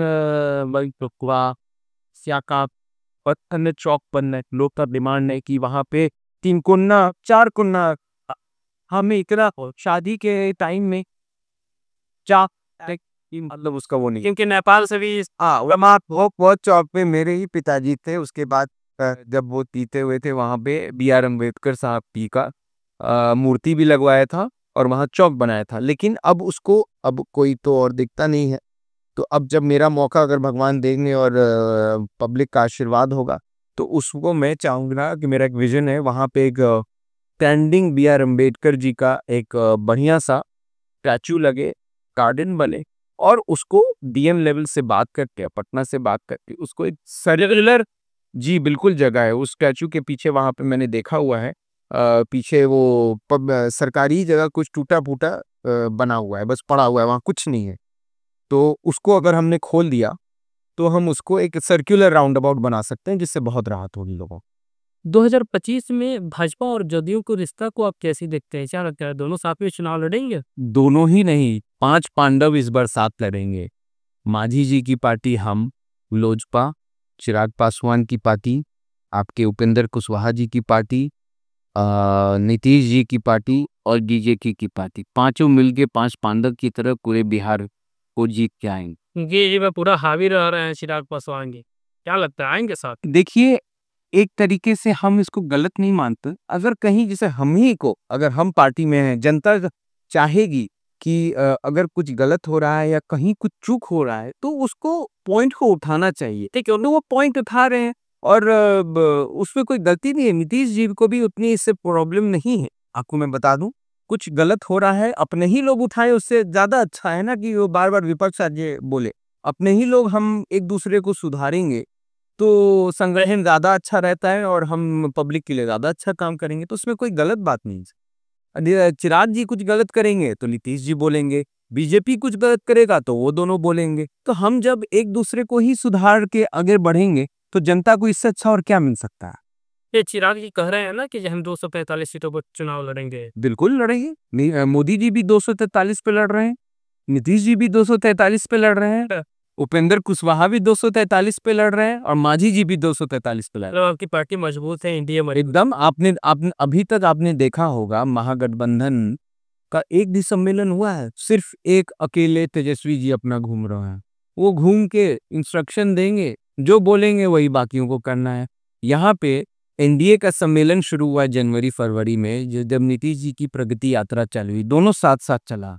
A: स्याका पत्थर ने चौक बनना है, लोग का डिमांड है कि वहाँ पे 3 कुन्ना, 4 कुन्ना, हमें इतना शादी के टाइम में चा मतलब उसका वो नहीं,
B: क्योंकि नेपाल से भी
A: बहुत चौक पे मेरे ही पिताजी थे। उसके बाद जब वो पीते हुए थे, वहाँ पे बी.आर. अम्बेडकर साहब की का मूर्ति भी लगवाया था और वहाँ चौक बनाया था। लेकिन अब कोई तो और दिखता नहीं है। तो अब जब मेरा मौका अगर भगवान देंगे और पब्लिक का आशीर्वाद होगा, तो उसको मैं चाहूँगा कि मेरा एक विज़न है, वहाँ पे एक स्टैंडिंग बी.आर. अम्बेडकर जी का एक बढ़िया सा स्टैचू लगे गार्डन बने और उसको डीएम लेवल से बात करके, पटना से बात करके उसको एक सर्कुलर, जी बिल्कुल जगह है उस स्टैचू के पीछे, वहाँ पे मैंने देखा हुआ है। पीछे वो सरकारी जगह कुछ टूटा-फूटा बना हुआ है, बस पड़ा हुआ है, वहाँ कुछ नहीं है। तो उसको अगर हमने खोल दिया, तो हम उसको एक सर्कुलर राउंड अबाउट बना सकते हैं, जिससे बहुत राहत होगी लोगों को।
B: 2025 में भाजपा और जदयू को रिश्ता को आप कैसे देखते हैं? क्या लगता है दोनों साथ में चुनाव लड़ेंगे?
A: दोनों ही नहीं, 5 पांडव इस बार साथ लड़ेंगे। मांझी जी की पार्टी हम, लोजपा, चिराग पासवान की पार्टी, आपके उपेंद्र कुशवाहा जी की पार्टी, नीतीश जी की पार्टी और बीजेपी की पार्टी, पांचों मिलके 5 पांडव की तरह पूरे बिहार को जीत के आएंगे।
B: जी में पूरा हावी रह रहे हैं चिराग पासवान जी। क्या लगता है आएंगे साथ?
A: देखिए, एक तरीके से हम इसको गलत नहीं मानते। अगर कहीं जैसे हम ही को, अगर हम पार्टी में हैं, जनता चाहेगी कि अगर कुछ गलत हो रहा है या कहीं कुछ चूक हो रहा है, तो उसको पॉइंट को उठाना चाहिए। ठीक है, वो पॉइंट उठा रहे हैं और उसमें कोई गलती नहीं है। नीतीश जी को भी उतनी इससे प्रॉब्लम नहीं है। आपको मैं बता दूं, कुछ गलत हो रहा है, अपने ही लोग उठाए, उससे ज्यादा अच्छा है ना कि वो बार बार विपक्ष आज ये बोले। अपने ही लोग हम एक दूसरे को सुधारेंगे तो संग्रहण ज़्यादा अच्छा रहता है और हम पब्लिक के लिए ज़्यादा अच्छा काम करेंगे, तो उसमें कोई गलत बात नहीं है। चिराग जी कुछ गलत करेंगे तो नीतीश जी बोलेंगे, बीजेपी कुछ गलत करेगा तो वो दोनों बोलेंगे। तो हम जब एक दूसरे को ही सुधार के आगे बढ़ेंगे, तो जनता को इससे अच्छा और क्या मिल सकता है?
B: ये चिराग जी कह रहे हैं ना कि हम 245 सीटों पर चुनाव लड़ेंगे।
A: बिल्कुल लड़ेंगे। मोदी जी भी 243 पे लड़ रहे हैं, नीतीश जी भी 243 पे लड़ रहे हैं, उपेंद्र कुशवाहा भी 243 पे लड़ रहे हैं और मांझी जी भी 243 पे लड़ रहे हैं।
B: मतलब आपकी पार्टी मजबूत है, इंडिया मजबूत।
A: एकदम। आपने अभी तक आपने देखा होगा, महागठबंधन का एक भी सम्मेलन हुआ है? सिर्फ एक अकेले तेजस्वी जी अपना घूम रहे हैं। वो घूम के इंस्ट्रक्शन देंगे, जो बोलेंगे वही बाकियों को करना है। यहाँ पे एनडीए का सम्मेलन शुरू हुआ जनवरी फरवरी में, जब नीतीश जी की प्रगति यात्रा चालू हुई, दोनों साथ साथ चला।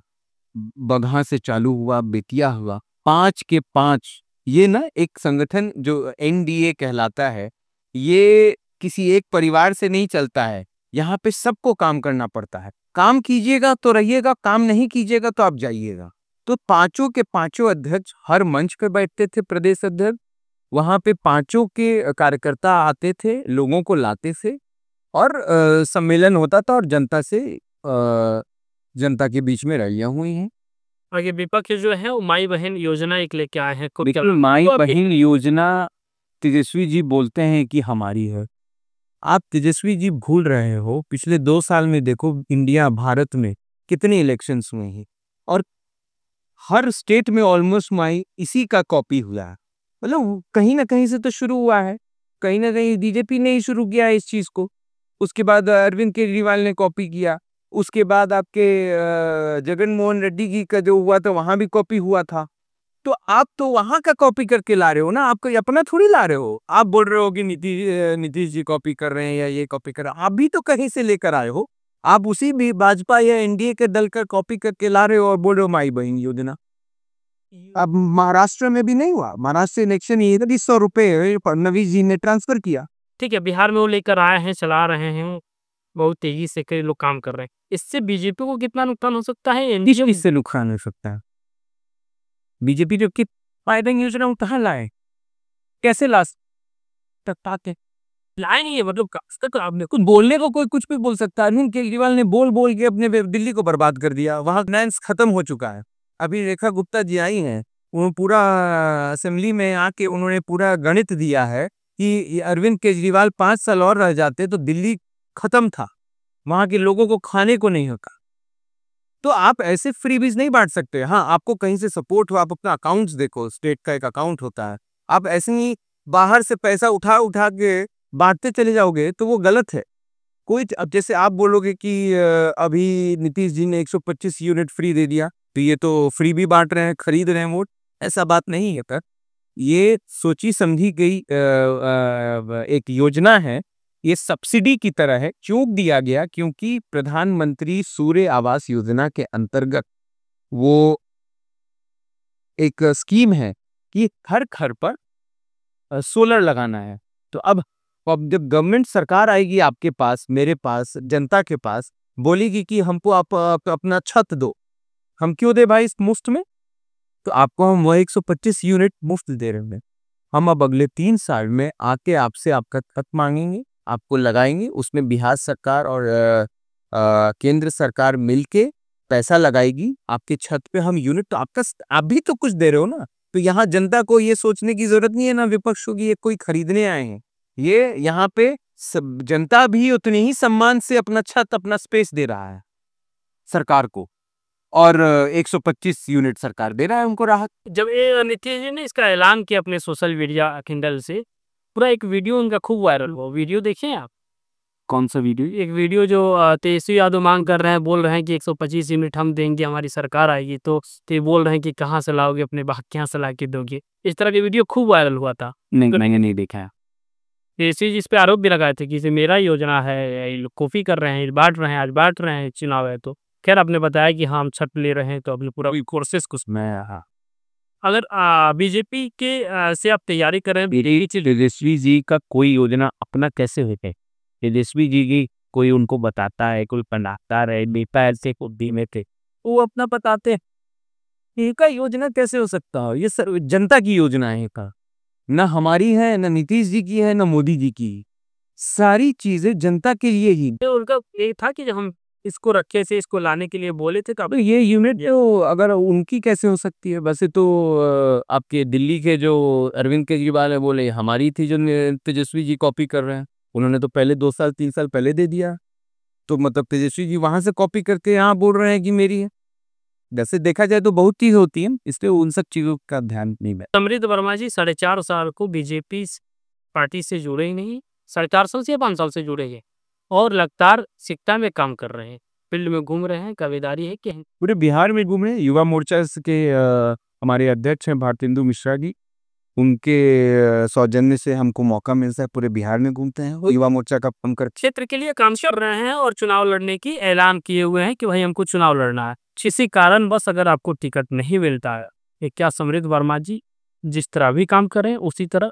A: बगहा से चालू हुआ, बेतिया हुआ, 5 के 5। ये ना एक संगठन जो एनडीए कहलाता है, ये किसी एक परिवार से नहीं चलता है। यहाँ पे सबको काम करना पड़ता है। काम कीजिएगा तो रहिएगा, काम नहीं कीजिएगा तो आप जाइएगा। तो पांचों के पांचों अध्यक्ष हर मंच पे बैठते थे, प्रदेश अध्यक्ष। वहां पे पांचों के कार्यकर्ता आते थे, लोगों को लाते थे और सम्मेलन होता था और जनता के बीच में रैलियां हुई हैं।
B: और ये विपक्ष जो है वो माई बहन योजना एक लेके आए हैं। खुद
A: बिल्कुल, माई बहन योजना तेजस्वी जी बोलते हैं कि हमारी है। आप तेजस्वी जी भूल रहे हो, पिछले 2 साल में देखो इंडिया, भारत में कितने इलेक्शंस हुए हैं और हर स्टेट में ऑलमोस्ट माई इसी का कॉपी हुआ है। मतलब कहीं ना कहीं से तो शुरू हुआ है, कहीं ना कहीं बीजेपी ने ही शुरू किया है इस चीज को। उसके बाद अरविंद केजरीवाल ने कॉपी किया। उसके बाद आपके जगन मोहन रेड्डी जी का जो हुआ था, वहां भी कॉपी हुआ था। तो आप तो वहां का कॉपी करके ला रहे हो ना, आप कोई अपना थोड़ी ला रहे हो। आप बोल रहे हो कि नीतीश जी कॉपी कर रहे हैं या ये कॉपी कर रहे हैं, आप भी तो कहीं से लेकर आए हो। आप उसी भी भाजपा या एनडीए के दल का कॉपी करके ला रहे हो और बोल रहे हो माई बहन योजना। अब महाराष्ट्र में भी नहीं हुआ, महाराष्ट्र इलेक्शन ये था, 100 रुपए फडणवीस जी ने ट्रांसफर किया।
B: ठीक है, बिहार में वो लेकर आए हैं, चला रहे हैं, बहुत तेजी से कई लोग काम कर रहे हैं। इससे बीजेपी को कितना नुकसान हो सकता है? एनडीए
A: इससे नुकसान हो सकता है। बीजेपी जो कि फायदा योजना कहाँ लाए, कैसे ला सकते?
B: लाए नहीं है, मतलब तक आपने
A: कुछ बोलने को कोई कुछ भी बोल सकता है। अरविंद केजरीवाल ने बोल बोल के अपने दिल्ली को बर्बाद कर दिया। वहां फाइनेंस खत्म हो चुका है। अभी रेखा गुप्ता जी आई हैं, वो पूरा असेंबली में आके उन्होंने पूरा गणित दिया है कि अरविंद केजरीवाल 5 साल और रह जाते तो दिल्ली खत्म था, वहां के लोगों को खाने को नहीं होगा। तो आप ऐसे फ्रीबीज नहीं बांट सकते। हाँ, आपको कहीं से सपोर्ट हो, आप अपना अकाउंट्स देखो, स्टेट का एक अकाउंट होता है। आप ऐसे ही बाहर से पैसा उठा उठा के बांटते चले जाओगे तो वो गलत है। कोई अब जैसे आप बोलोगे कि अभी नीतीश जी ने 125 यूनिट फ्री दे दिया, तो ये तो फ्री भी बांट रहे हैं, खरीद रहे हैं वोट। ऐसा बात नहीं है पर ये सोची समझी गई एक योजना है। ये सब्सिडी की तरह है, चूक दिया गया क्योंकि प्रधानमंत्री सूर्य आवास योजना के अंतर्गत वो एक स्कीम है कि हर घर पर सोलर लगाना है। तो अब जब गवर्नमेंट सरकार आएगी आपके पास, मेरे पास, जनता के पास, बोलेगी कि हमको आप अपना छत दो, हम क्यों दे भाई इस मुफ्त में? तो आपको हम वह 125 यूनिट मुफ्त दे रहे हैं। हम अब अगले 3 साल में आके आपसे आपका खत मांगेंगे, आपको लगाएंगे, उसमें बिहार सरकार और केंद्र सरकार मिलके पैसा लगाएगी आपके छत पे। हम यूनिट तो आपका आप भी तो कुछ दे रहे हो ना। तो यहाँ जनता को ये सोचने की जरूरत नहीं है ना विपक्ष को कि ये कोई खरीदने आए हैं। ये यहाँ पे सब जनता भी उतने ही सम्मान से अपना छत अपना स्पेस दे रहा है सरकार को, और 125 यूनिट सरकार दे रहा है उनको राहत।
B: जब ये नीतीश जी ने इसका ऐलान किया अपने सोशल मीडिया हैंडल से, पूरा एक वीडियो उनका खूब वायरल हुआ। वीडियो देखे आप?
A: कौन सा वीडियो?
B: एक वीडियो जो तेजस्वी यादव मांग कर रहे हैं, बोल रहे हैं कि 125 यूनिट हम देंगे, हमारी सरकार आएगी। तो ये बोल रहे हैं कि कहाँ से लाओगे, अपने बाप के यहाँ से ला के दोगे। इस तरह के वीडियो खूब वायरल हुआ था।
A: नहीं, मैंने नहीं देखा है।
B: तेजस्वी जी इस पे आरोप भी लगाए थे कि ये मेरा योजना है, ये लोग कॉपी कर रहे हैं, बांट रहे हैं, आज बांट रहे हैं, चुनाव है तो। खैर आपने बताया कि हाँ हम छठ ले रहे हैं, तो अपने पूरा कोर्सेस कुछ
A: मैं हाँ,
B: अगर बीजेपी के से आप तैयारी कर रहे हैं,
A: तेजस्वी जी का कोई योजना अपना कैसे होते? तेजस्वी जी की कोई उनको बताता है, कोई पढ़ाता रहे, नेता ऐसे बुद्धि में थे, वो अपना बताते हैं। इनका योजना कैसे हो सकता है? ये जनता की योजना है का, ना हमारी है, ना नीतीश जी की है, ना मोदी जी की। सारी चीजें जनता के लिए ही।
B: तो उनका ये था कि जब हम इसको रखे से इसको लाने के लिए बोले थे
A: तो ये यूनिट तो अगर उनकी कैसे हो सकती है? वैसे तो आपके दिल्ली के जो अरविंद केजरीवाल है बोले हमारी थी, जो तेजस्वी जी कॉपी कर रहे हैं। उन्होंने तो पहले 2 साल 3 साल पहले दे दिया। तो मतलब तेजस्वी जी वहां से कॉपी करके यहाँ बोल रहे हैं कि मेरी है। वैसे देखा जाए तो बहुत चीज होती है, इसलिए उन सब चीजों का ध्यान नहीं है।
B: समृद्ध वर्मा जी 4.5 साल को बीजेपी पार्टी से जुड़े ही नहीं, 4.5 साल से या 5 साल से जुड़े हैं और लगातार सिक्टा में काम कर रहे हैं, फील्ड में घूम रहे हैं। कबीदारी है कि
A: पूरे बिहार में घूमे। युवा मोर्चा के हमारे अध्यक्ष हैं भारतेंदु मिश्रा जी, उनके सौजन्य से हमको मौका मिलता है, पूरे बिहार में घूमते हैं, युवा मोर्चा का काम कर।
B: क्षेत्र के लिए काम कर रहे हैं और चुनाव लड़ने की ऐलान किए हुए हैं कि भाई हमको चुनाव लड़ना है। किसी कारण बस अगर आपको टिकट नहीं मिलता है, ये क्या समृद्ध वर्मा जी जिस तरह भी काम करें उसी तरह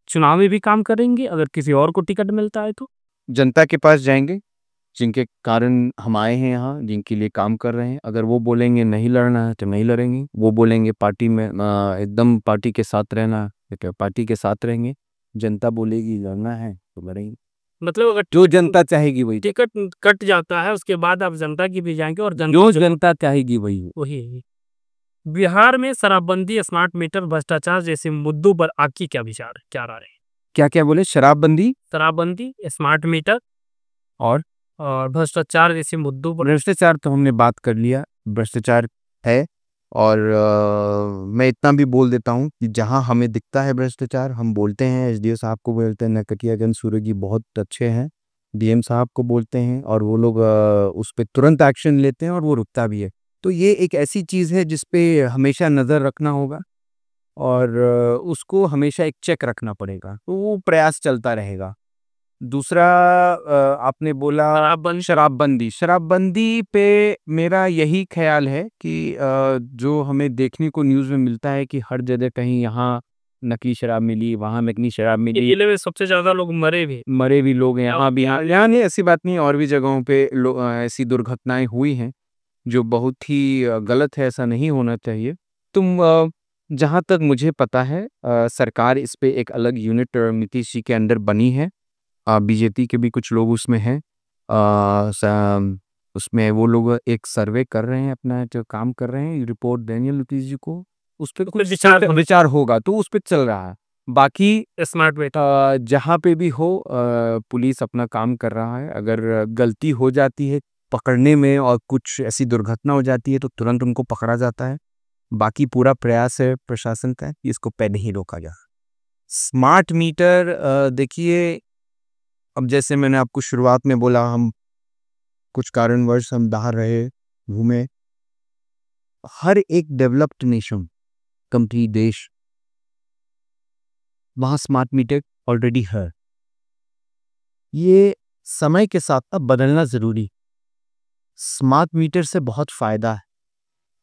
B: चुनाव में भी काम करेंगे? अगर किसी और को टिकट मिलता है तो
A: जनता के पास जाएंगे, जिनके कारण हम आए हैं यहाँ, जिनके लिए काम कर रहे हैं। अगर वो बोलेंगे नहीं लड़ना है तो नहीं लड़ेंगे, वो बोलेंगे पार्टी में एकदम पार्टी के साथ रहना है तो क्या पार्टी के साथ रहेंगे। जनता बोलेगी लड़ना है तो लड़ेंगे,
B: मतलब अगर
A: जो जनता चाहेगी वही।
B: टिकट कट जाता है उसके बाद आप जनता की भी जाएंगे और
A: जो जनता चाहेगी वही।
B: वही है। बिहार में शराबबंदी, स्मार्ट मीटर, भ्रष्टाचार जैसे मुद्दों पर आपकी क्या विचार है, क्या राय है?
A: क्या क्या बोले? शराबबंदी
B: शराबबंदी, स्मार्ट मीटर
A: और
B: भ्रष्टाचार जैसे मुद्दों पर
A: भ्रष्टाचार तो हमने बात कर लिया। भ्रष्टाचार है, और मैं इतना भी बोल देता हूँ कि जहाँ हमें दिखता है भ्रष्टाचार हम बोलते हैं। एसडीओ साहब को बोलते हैं, नरकटियागंज सूरज बहुत अच्छे हैं, डीएम साहब को बोलते हैं और वो लोग उस पर तुरंत एक्शन लेते हैं और वो रुकता भी है। तो ये एक ऐसी चीज़ है जिस पे हमेशा नज़र रखना होगा और उसको हमेशा एक चेक रखना पड़ेगा, तो वो प्रयास चलता रहेगा। दूसरा आपने बोला शराबबंदी। शराबबंदी पे मेरा यही ख्याल है कि जो हमें देखने को न्यूज़ में मिलता है कि हर जगह कहीं यहाँ नकली शराब मिली, वहाँ नकली शराब मिली,
B: जिले में सबसे ज्यादा लोग मरे भी
A: लोग हैं। यहाँ भी, यहाँ नहीं ऐसी बात नहीं, और भी जगहों पे ऐसी दुर्घटनाएं हुई हैं जो बहुत ही गलत है, ऐसा नहीं होना चाहिए। तुम जहाँ तक मुझे पता है सरकार इस पे एक अलग यूनिट नीतीश जी के अंदर बनी है। बीजेपी के भी कुछ लोग उसमें हैं। उसमें वो लोग एक सर्वे कर रहे हैं, अपना जो काम कर रहे हैं, रिपोर्ट देंगे नीतीश जी को, उस पर कुछ विचार होगा, तो उस पर चल रहा है। बाकी
B: स्मार्ट
A: जहाँ पे भी हो पुलिस अपना काम कर रहा है। अगर गलती हो जाती है पकड़ने में और कुछ ऐसी दुर्घटना हो जाती है तो तुरंत उनको पकड़ा जाता है। बाकी पूरा प्रयास है प्रशासन का कि इसको पहले ही रोका जाए। स्मार्ट मीटर देखिए, अब जैसे मैंने आपको शुरुआत में बोला, हम कुछ कारणवश हम बाहर रहे, घूमे। हर एक डेवलप्ड नेशन, कंट्री, देश, वहाँ स्मार्ट मीटर ऑलरेडी है। ये समय के साथ अब बदलना ज़रूरी। स्मार्ट मीटर से बहुत फ़ायदा है।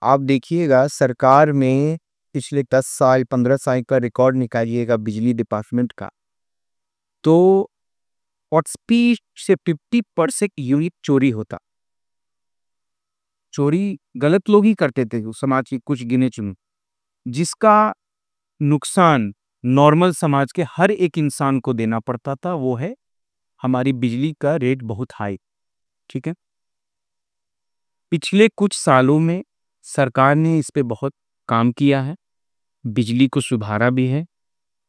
A: आप देखिएगा सरकार में पिछले 10 साल 15 साल का रिकॉर्ड निकालिएगा बिजली डिपार्टमेंट का, तो 40 से 50% यूनिट चोरी होता। चोरी गलत लोग ही करते थे, उस समाज के कुछ गिने चुने, जिसका नुकसान नॉर्मल समाज के हर एक इंसान को देना पड़ता था, वो है हमारी बिजली का रेट बहुत हाई। ठीक है, पिछले कुछ सालों में सरकार ने इस पे बहुत काम किया है, बिजली को सुधारा भी है।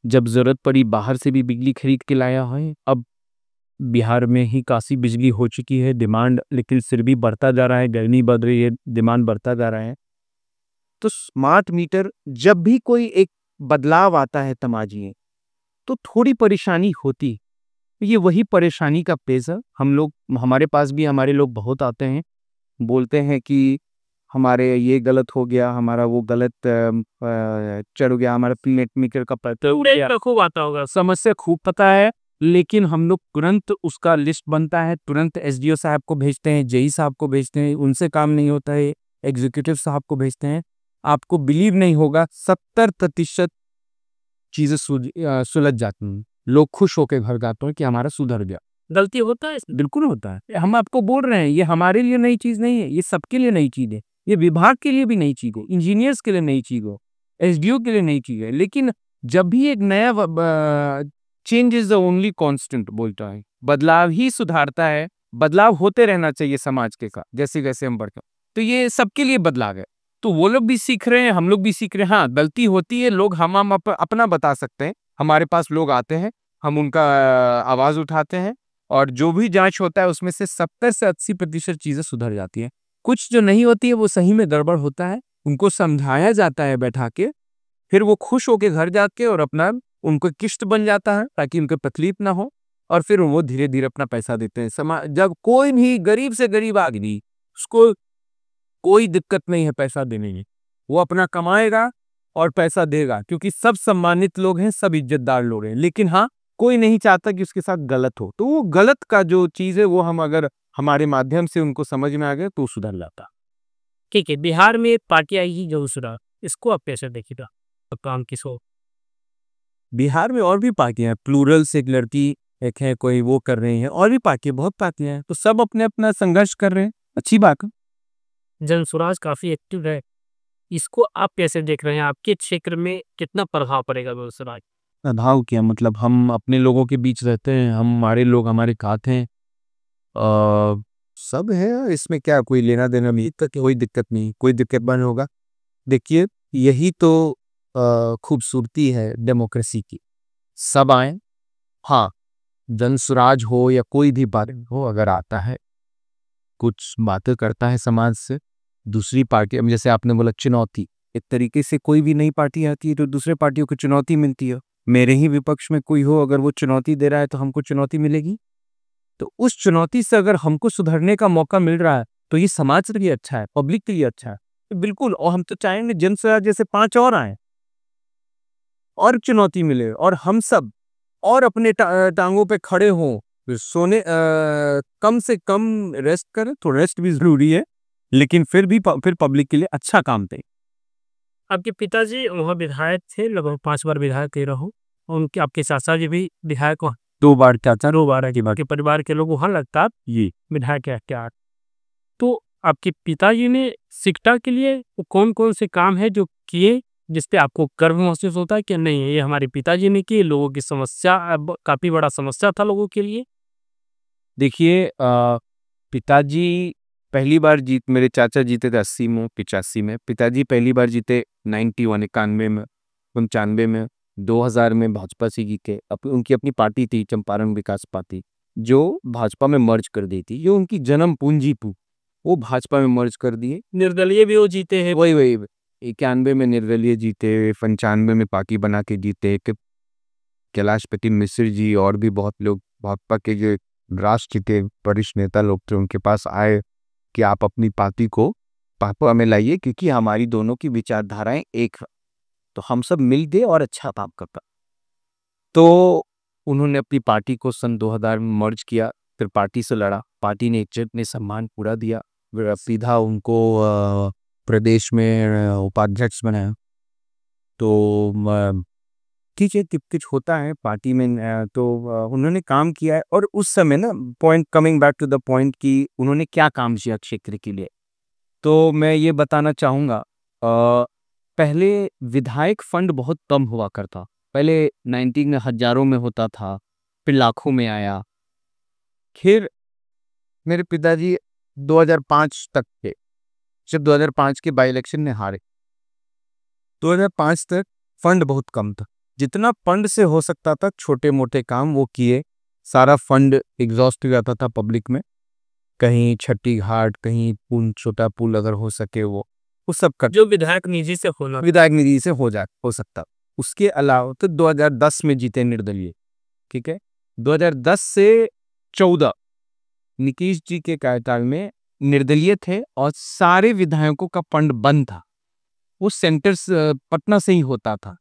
A: जब जरूरत पड़ी बाहर से भी बिजली खरीद के लाया है। अब बिहार में ही काफ़ी बिजली हो चुकी है, डिमांड लेकिन फिर भी बढ़ता जा रहा है, गर्मी बढ़ रही है, डिमांड बढ़ता जा रहा है। तो स्मार्ट मीटर जब भी कोई एक बदलाव आता है समाज में, तो थोड़ी परेशानी होती। ये वही परेशानी का पेज है। हम लोग, हमारे पास भी हमारे लोग बहुत आते हैं, बोलते हैं कि हमारे ये गलत हो गया, हमारा वो गलत चढ़ गया, हमारा प्लेट मीटर का पता उड़ गया।
B: तो खूब आता होगा।
A: समस्या खूब पता है, लेकिन हम लोग तुरंत उसका लिस्ट बनता है, तुरंत एसडीओ साहब को भेजते हैं, जेई साहब को भेजते हैं, उनसे काम नहीं होता है, एग्जीक्यूटिव साहब को भेजते हैं। आपको बिलीव नहीं होगा, 70% चीजें सुलझ जाती हैं। लोग खुश होकर घर जाते हैं कि हमारा सुधर गया।
B: गलती होता है इसमें?
A: बिल्कुल होता है। हम आपको बोल रहे हैं, ये हमारे लिए नई चीज नहीं है, ये सबके लिए नई चीज है। ये विभाग के लिए भी नई चीज है, इंजीनियर्स के लिए नई चीज हो, एसडीओ के लिए नई चीज है। लेकिन जब भी एक नया change is the only constant बोलता है, बदलाव ही सुधारता है। बदलाव होते रहना चाहिए समाज के का, जैसे जैसे हम बढ़ते हैं। तो ये सबके लिए बदलाव है। तो वो लोग भी सीख रहे हैं, हम लोग भी सीख रहे हैं। हाँ, गलती होती है, लोग हम अपना बता सकते हैं। हमारे पास लोग आते हैं, हम उनका आवाज उठाते हैं, और जो भी जांच होता है उसमें से 70 से 80% चीजें सुधर जाती हैं। कुछ जो नहीं होती है वो सही में गड़बड़ होता है, उनको समझाया जाता है बैठा के, फिर वो खुश होके घर जाके और अपना उनको किस्त बन जाता है ताकि उनको तकलीफ ना हो, और फिर वो धीरे धीरे अपना पैसा देते हैं। जब कोई भी गरीब से गरीब आदमी, उसको कोई दिक्कत नहीं है पैसा देने में, वो अपना कमाएगा और पैसा देगा, क्योंकि सब सम्मानित लोग हैं, सब इज्जतदार लोग हैं। लेकिन हाँ, कोई नहीं चाहता कि उसके साथ गलत हो। तो वो गलत का जो चीज है वो हम अगर हमारे माध्यम से उनको समझ में आ गए तो सुधर जाता।
B: ठीक है, बिहार में एक पार्टी आएगी जो सुरा, इसको आप कैसे देखिएगा? तो काम किसको?
A: बिहार में और भी पार्टियां हैं, प्लूरल से एक लड़की एक है, कोई वो कर रही है, और भी पार्टियां, बहुत पार्टियां हैं। तो सब अपने अपना संघर्ष कर रहे हैं, अच्छी बात है।
B: जनसुराज काफी एक्टिव है, इसको आप कैसे देख रहे हैं? आपके क्षेत्र में कितना प्रभाव पड़ेगा जनसुराज?
A: प्रभाव क्या मतलब, हम अपने लोगों के बीच रहते हैं, हमारे लोग हमारे साथ हैं, सब है, इसमें क्या कोई लेना देना नहीं, तक कोई दिक्कत नहीं, कोई दिक्कत बन होगा। देखिए, यही तो खूबसूरती है डेमोक्रेसी की। सब आए, हाँ, जनसुराज हो या कोई भी पार्टी हो, अगर आता है कुछ बातें करता है समाज से, दूसरी पार्टी, अब जैसे आपने बोला चुनौती, एक तरीके से कोई भी नई पार्टी आती है तो दूसरे पार्टियों को चुनौती मिलती है। मेरे ही विपक्ष में कोई हो, अगर वो चुनौती दे रहा है तो हमको चुनौती मिलेगी। तो उस चुनौती से अगर हमको सुधरने का मौका मिल रहा है तो ये समाज के लिए अच्छा है, पब्लिक के लिए अच्छा है, तो बिल्कुल। और हम तो चाहेंगे जनसुराज जैसे 5 और आए और चुनौती मिले, और हम सब और अपने टांगों पे खड़े हों, सोने कम से कम रेस्ट करें, तो रेस्ट भी जरूरी है, लेकिन फिर भी फिर पब्लिक के लिए अच्छा काम दें।
B: आपके पिताजी वहाँ विधायक थे, लगभग 5 बार विधायक रहे हो, और उनके आपके चाचा जी भी विधायक वहाँ
A: 2 बार चाचा,
B: 2 बार है कि बाकी परिवार के लोग वहाँ लगता
A: ये
B: विधायक है क्या? तो आपके पिताजी ने शिक्षा के लिए वो कौन-कौन से काम है जो किए, जिस पे आपको गर्व महसूस होता है कि नहीं ये हमारे पिताजी ने किए, लोगों की समस्या अब काफ़ी बड़ा समस्या था लोगों के लिए?
A: देखिए, पिताजी पहली बार मेरे चाचा जीते थे 80 में, 85 में। पिताजी पहली बार जीते 91, 91 में, 95 में, 2000 में भाजपा से जीते। उनकी अपनी पार्टी थी, चंपारण विकास पार्टी, जो भाजपा में मर्ज कर दी थी, जो उनकी जन्म पूंजी वो भाजपा में मर्ज कर दिए।
B: निर्दलीय भी वो जीते हैं।
A: वही 91 में निर्दलीय जीते, 95 में पार्टी बना के जीते। कैलाश प्रति मिश्र जी और भी बहुत लोग भाजपा के जो राष्ट्र के वरिष्ठ नेता लोग थे, उनके पास आए कि आप अपनी पार्टी को भाजपा में लाइए, क्योंकि हमारी दोनों की विचारधाराएं एक है, तो हम सब मिल दे और अच्छा काम करता। तो उन्होंने अपनी पार्टी को सन 2000 में मर्ज किया, फिर पार्टी से लड़ा। पार्टी ने इज्जत ने सम्मान पूरा दिया, सीधा उनको प्रदेश में उपाध्यक्ष बनाया। तो ठीक है, कुछ होता है पार्टी में। तो उन्होंने काम किया है, और उस समय ना, point coming back to the point, कि उन्होंने क्या काम किया क्षेत्र के लिए। तो मैं ये बताना चाहूँगा, पहले विधायक फंड बहुत कम हुआ करता। पहले 19 में हज़ारों में होता था, फिर लाखों में आया। फिर मेरे पिताजी 2005 तक के, जब 2005 के बाई इलेक्शन में हारे, 2005 तक फंड बहुत कम था। जितना फंड से हो सकता था छोटे मोटे काम वो किए। सारा फंड एग्जॉस्ट हो जाता था पब्लिक में। कहीं छठी घाट, कहीं पुल, छोटा पुल अगर हो सके वो सब कर
B: जो विधायक निधि से होना।
A: विधायक निधि से हो सकता। उसके अलावा तो 2010 में जीते निर्दलीय, ठीक है। 2010 से 14 नीतीश जी के कार्यकाल में निर्दलीय थे और सारे विधायकों का फंड बंद था। वो सेंटर्स पटना से ही होता था,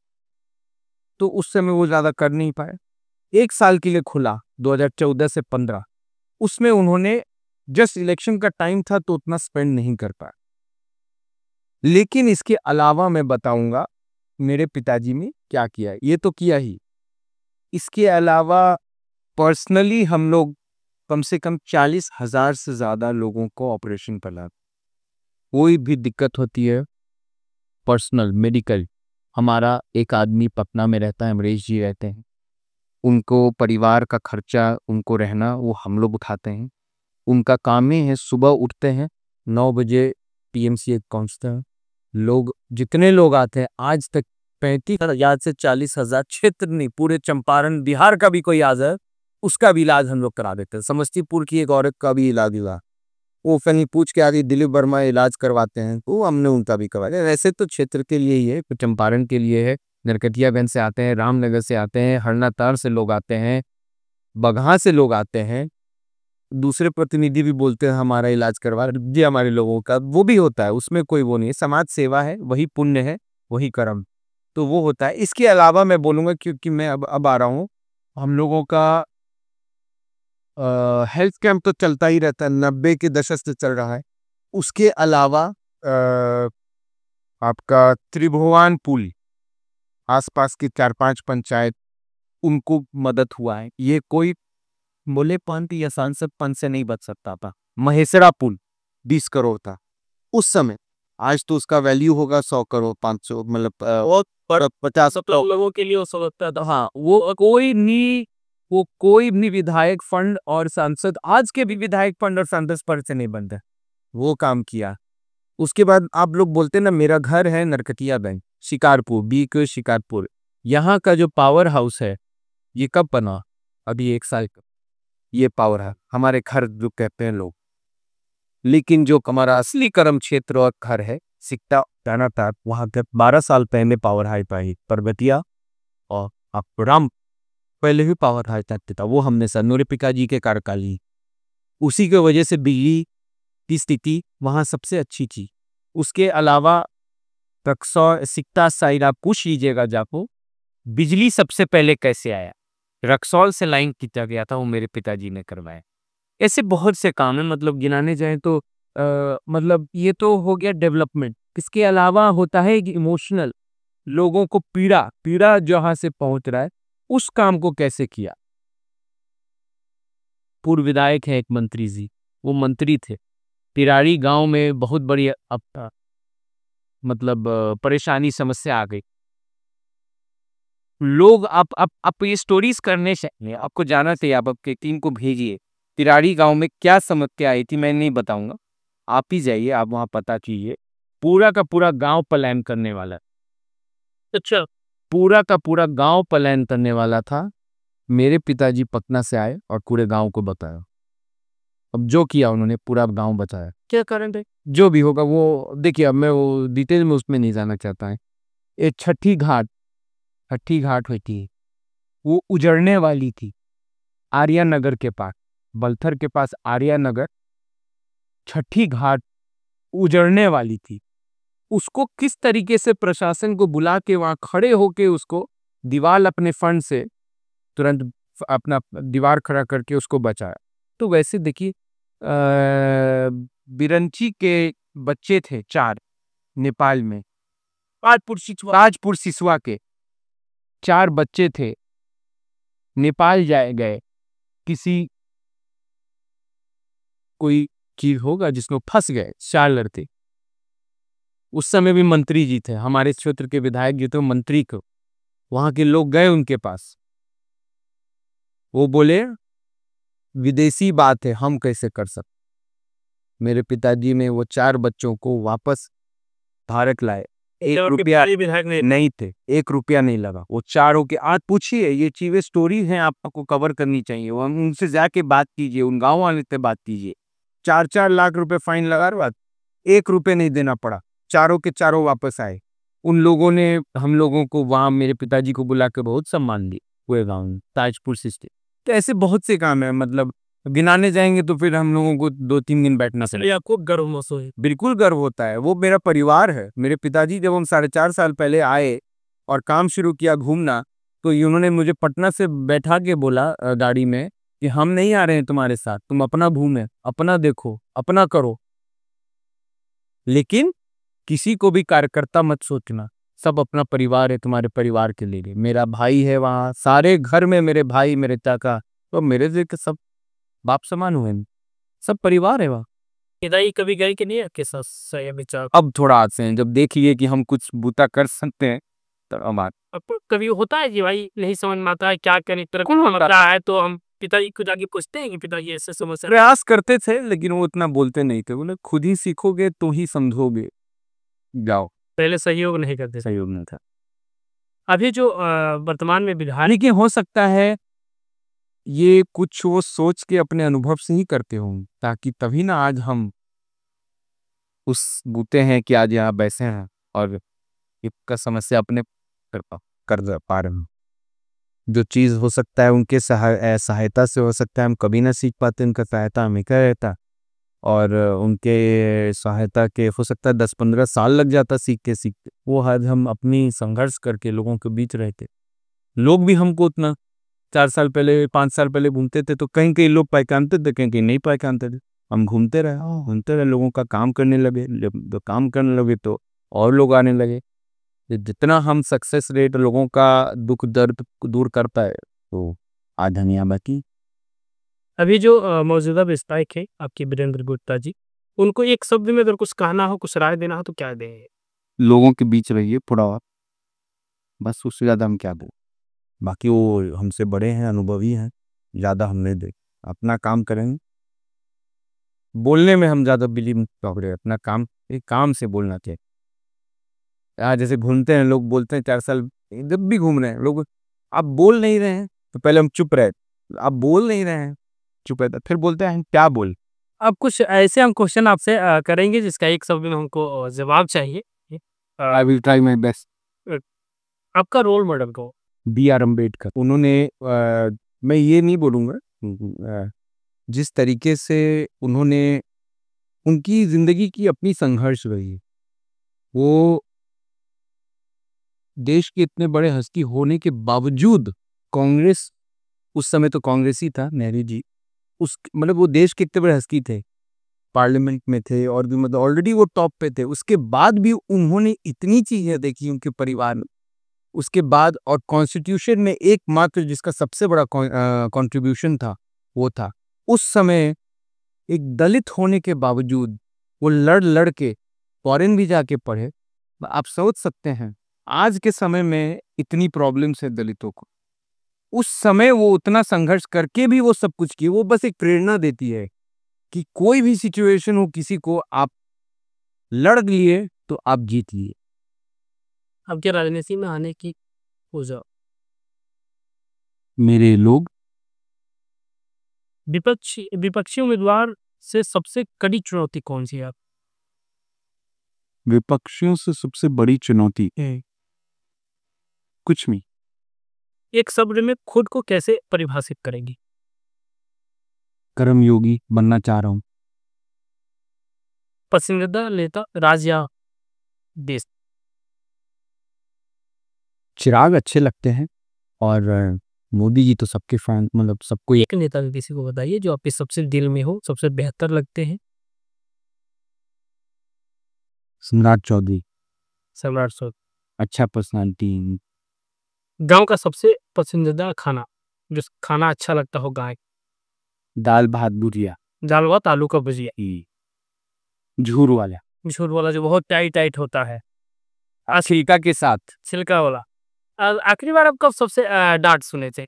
A: तो उस समय वो ज्यादा कर नहीं पाए। एक साल के लिए खुला 2014 से 15, उसमें उन्होंने जस्ट इलेक्शन का टाइम था तो उतना स्पेंड नहीं कर पाया। लेकिन इसके अलावा मैं बताऊंगा मेरे पिताजी ने क्या किया। ये तो किया ही, इसके अलावा पर्सनली हम लोग कम से कम 40,000 से ज्यादा लोगों को ऑपरेशन पर लाते। कोई भी दिक्कत होती है पर्सनल मेडिकल, हमारा एक आदमी पटना में रहता है, अमरीश जी रहते हैं, उनको परिवार का खर्चा, उनको रहना वो हम लोग उठाते हैं। उनका काम ही है, सुबह उठते हैं 9 बजे पीएमसीएच पहुंचते हैं। लोग जितने लोग आते हैं आज तक 35,000 से 40,000, क्षेत्र नहीं पूरे चंपारण बिहार का भी कोई आ जाए उसका भी इलाज हम लोग करा देते हैं। समस्तीपुर की एक औरत का भी इलाज हुआ, वो कहीं पूछ के आ रही, दिलीप वर्मा इलाज करवाते हैं, तो हमने उनका भी करवाया। वैसे तो क्षेत्र के लिए ही है, चंपारण के लिए है, नरकटियागंज से आते हैं, रामनगर से आते हैं, हरनातार से लोग आते हैं, बगहा से लोग आते हैं। दूसरे प्रतिनिधि भी बोलते हैं हमारा इलाज करवा जी, हमारे लोगों का वो भी होता है, उसमें कोई वो नहीं है। समाज सेवा है, वही पुण्य है, वही कर्म, तो वो होता है। इसके अलावा मैं बोलूँगा, क्योंकि मैं अब आ रहा हूँ, हम लोगों का हेल्थ कैंप तो चलता ही रहता है, 90 के दशक से चल रहा है। उसके अलावा आपका त्रिभुवन पुल, आसपास की 4-5 पंचायत, उनको मदद हुआ है। ये कोई बोले पंत या सांसद पंत से नहीं बच सकता था। महेसरा पुल 20 करोड़ था उस समय, आज तो उसका वैल्यू होगा 100 करोड़, 500, मतलब
B: बहुत पर
A: 50
B: लोगों के लिए हो सकता था।
A: हाँ, वो कोई भी विधायक फंड और सांसद, आज के भी विधायक फंड और सांसद फंड से नहीं बनता, वो काम किया। उसके बाद आप लोग बोलते ना, मेरा घर है नरकटियागंज, शिकारपुर, BQ शिकारपुर, यहाँ का जो पावर हाउस है ये कब बना? अभी 1 साल का ये पावर है, हमारे घर जो कहते हैं लोग। लेकिन जो हमारा असली कर्म क्षेत्र और घर है सिकटा दानातार, वहां पे 12 साल पहले पावर हाई पाई पर्वतिया, और आप राम पहले भी पावर हाई था, वो हमने सर मेरे पिताजी के कार्यकाल ही, उसी की वजह से बिजली की स्थिति वहां सबसे अच्छी थी। उसके अलावा रक्सौल, सिकटा साइड आप पूछ लीजिएगा जाको, बिजली सबसे पहले कैसे आया, रक्सौल से लाइन खींचा गया था, वो मेरे पिताजी ने करवाया। ऐसे बहुत से काम है, मतलब गिनाने जाए तो मतलब ये तो हो गया डेवलपमेंट। इसके अलावा होता है कि इमोशनल, लोगों को पीड़ा पीड़ा जहां से पहुंच रहा है उस काम को कैसे किया। पूर्व विधायक है एक मंत्री जी, वो मंत्री थे, तिराड़ी गांव में बहुत बड़ी अब मतलब परेशानी समस्या आ गई। लोग आप ये स्टोरीज करने चाहिए, आपको जाना चाहिए, आप आपके टीम को भेजिए तिराड़ी गांव में क्या समस्या आई थी। मैं नहीं बताऊंगा, आप ही जाइए, आप वहां पता कीजिए। पूरा का पूरा गांव पलायन करने वाला,
B: अच्छा,
A: पूरा का पूरा गांव पलायन करने वाला था। मेरे पिताजी पटना से आए और पूरे गांव को बताया। अब जो किया उन्होंने, पूरा गांव बचाया।
B: क्या कारण है?
A: जो भी होगा वो देखिए, अब मैं वो डिटेल में उसमें नहीं जाना चाहता है। ये छठी घाट होती है, वो उजड़ने वाली थी आर्या नगर के पास, बलथर के पास आर्या नगर, छठी घाट उजड़ने वाली थी। उसको किस तरीके से प्रशासन को बुला के वहां खड़े होके उसको दीवार अपने फंड से तुरंत अपना दीवार खड़ा करके उसको बचाया। तो वैसे देखिए, बिरंची के बच्चे थे 4 नेपाल में, ताजपुर सिसवा के 4 बच्चे थे, नेपाल जाए गए, किसी कोई चीज होगा जिसमें फंस गए, 4 लड़के उस समय भी मंत्री जी थे, हमारे क्षेत्र के विधायक जी थे, मंत्री को वहां के लोग गए उनके पास, वो बोले विदेशी बात है, हम कैसे कर सकते। मेरे पिताजी ने वो 4 बच्चों को वापस भारत लाए। एक रुपया
B: विधायक ने
A: नहीं थे, 1 रुपया नहीं लगा। वो चारों के आज पूछिए, ये चीजें स्टोरी हैं, आपको कवर करनी चाहिए। वो उनसे जाके बात कीजिए, उन गांव वाले से बात कीजिए। 4-4 लाख रुपए फाइन लगा रहा, 1 रुपये नहीं देना पड़ा, चारों के चारों वापस आए। उन लोगों ने हम लोगों को वहां मेरे पिताजी को बुला के बहुत सम्मान दिया पूरे गांव में, ताजपुर सिस्टम। तो ऐसे बहुत से काम है, मतलब गिनाने जाएंगे तो फिर हम लोगों को 2-3 दिन बैठना पड़ेगा।
B: आपको गर्व महसूस है?
A: बिल्कुल गर्व होता है, वो मेरा परिवार है। मेरे पिताजी जब हम 4.5 साल पहले आए और काम शुरू किया घूमना, तो उन्होंने मुझे पटना से बैठा के बोला गाड़ी में कि हम नहीं आ रहे हैं तुम्हारे साथ, तुम अपना घूमे, अपना देखो, अपना करो, लेकिन किसी को भी कार्यकर्ता मत सोचना, सब अपना परिवार है, तुम्हारे परिवार के लिए। मेरा भाई है वहाँ, सारे घर में मेरे भाई, मेरे चाचा, तो मेरे जैसे सब बाप समान हुए, सब परिवार है वहाँ।
B: पिताजी कभी गए कि नहीं आपके साथ संयम विचार?
A: अब थोड़ा आते हैं, जब देख लिए कि हम कुछ बूता कर सकते हैं तो अब
B: आपको कभी होता है कि भाई नहीं समझ में आता है क्या करें, तरह कौन होता है, तो हम पिताजी को जाके पूछते हैं कि पिताजी ऐसे समस्या।
A: प्रयास करते थे, लेकिन वो उतना बोलते नहीं थे। बोले खुद ही सीखोगे तो ही समझोगे, जाओ।
B: पहले सहयोग नहीं करते थे।
A: सहयोग नहीं था।
B: अभी जो वर्तमान में विधायक
A: लेकिन हो सकता है ये कुछ वो सोच के अपने अनुभव से ही करते हों, ताकि तभी ना आज हम उस बूते हैं कि आज यहाँ बैठे हैं और इसका समस्या अपने कर पा रहे हैं। जो चीज़ हो सकता है उनके सहायता से हो सकता है हम कभी ना सीख पाते, उनका सहायता हमें क्या रहता, और उनके सहायता के हो सकता है 10-15 साल लग जाता सीखते सीखते। वो आज हम अपनी संघर्ष करके लोगों के बीच रहते, लोग भी हमको उतना 4 साल पहले 5 साल पहले घूमते थे तो कहीं कहीं लोग पहचानते थे, कहीं कहीं नहीं पहचानते थे। हम घूमते रहे, लोगों का काम करने लगे, जब काम करने लगे तो और लोग आने लगे। जितना हम सक्सेस रेट लोगों का दुख दर्द दूर करता है, तो आज हम यहाँ बाकी।
B: अभी जो मौजूदा विधायक है आपके वीरेंद्र गुप्ता जी, उनको एक शब्द में अगर कुछ कहना हो, कुछ राय देना हो तो क्या दें?
A: लोगों के बीच रहिए थोड़ा और, बस उससे ज़्यादा हम क्या बोल। बाकी वो हमसे बड़े हैं, अनुभवी हैं, ज़्यादा हम नहीं देख, अपना काम करेंगे। बोलने में हम ज़्यादा बिलीव पकड़े, अपना काम एक काम से बोलना चाहिए। आज जैसे घूमते हैं लोग, बोलते हैं 4 साल जब भी घूम रहे हैं लोग, आप बोल नहीं रहे हैं तो पहले हम चुप रहे, आप बोल नहीं रहे हैं चुप रहता, फिर बोलते हैं हम क्या बोल।
B: अब कुछ ऐसे हम क्वेश्चन आपसे करेंगे जिसका एक शब्द में हमको जवाब चाहिए।
A: I will try my best.
B: आपका रोल मॉडल को?
A: B.R. अम्बेडकर। उन्होंने मैं ये नहीं बोलूँगा, जिस तरीके से उन्होंने उनकी जिंदगी की अपनी संघर्ष रही, वो देश के इतने बड़े हस्ती होने के बावजूद कांग्रेस, उस समय तो कांग्रेस ही था, नेहरू जी, उस मतलब वो देश के इतने बड़े हस्ती थे, पार्लियामेंट में थे और भी मतलब ऑलरेडी वो टॉप पे थे, उसके बाद भी उन्होंने इतनी चीजें देखी उनके परिवार में, उसके बाद और कॉन्स्टिट्यूशन में एकमात्र जिसका सबसे बड़ा कंट्रीब्यूशन था वो था उस समय एक दलित होने के बावजूद वो लड़ लड़ के फॉरेन भी जाके पढ़े। आप सोच सकते हैं आज के समय में इतनी प्रॉब्लम्स है दलितों को, उस समय वो उतना संघर्ष करके भी वो सब कुछ किए। वो बस एक प्रेरणा देती है कि कोई भी सिचुएशन हो, किसी को आप लड़ लिए तो आप जीत लिए।
B: आपके राजनीति में आने की वजह?
A: मेरे लोग
B: विपक्षी उम्मीदवार से सबसे कड़ी चुनौती कौन सी है आप?
A: विपक्षियों से सबसे बड़ी चुनौती कुछ नहीं।
B: एक शब्द में खुद को कैसे परिभाषित करेंगी?
A: कर्मयोगी बनना चाह रहा हूँ।
B: पसंदीदा नेता राज्य या देश?
A: चिराग अच्छे लगते हैं और मोदी जी तो सबके फैन, मतलब सबको
B: एक नेता किसी को बताइए जो आपके सबसे दिल में हो, सबसे बेहतर लगते हैं।
A: सम्राट चौधरी,
B: सम्राट चौधरी।
A: अच्छा पर्सनालिटी।
B: गांव का सबसे पसंदीदा खाना, जो खाना अच्छा लगता हो गाय?
A: दाल भात भुजिया,
B: दाल भात आलू का भुजिया।
A: झूर वाला।
B: झूठ बोला जो बहुत टाइट टाइट होता है,
A: छिलका के साथ।
B: छिलका वाला। आखिरी बार आप कब सबसे डांट सुने थे?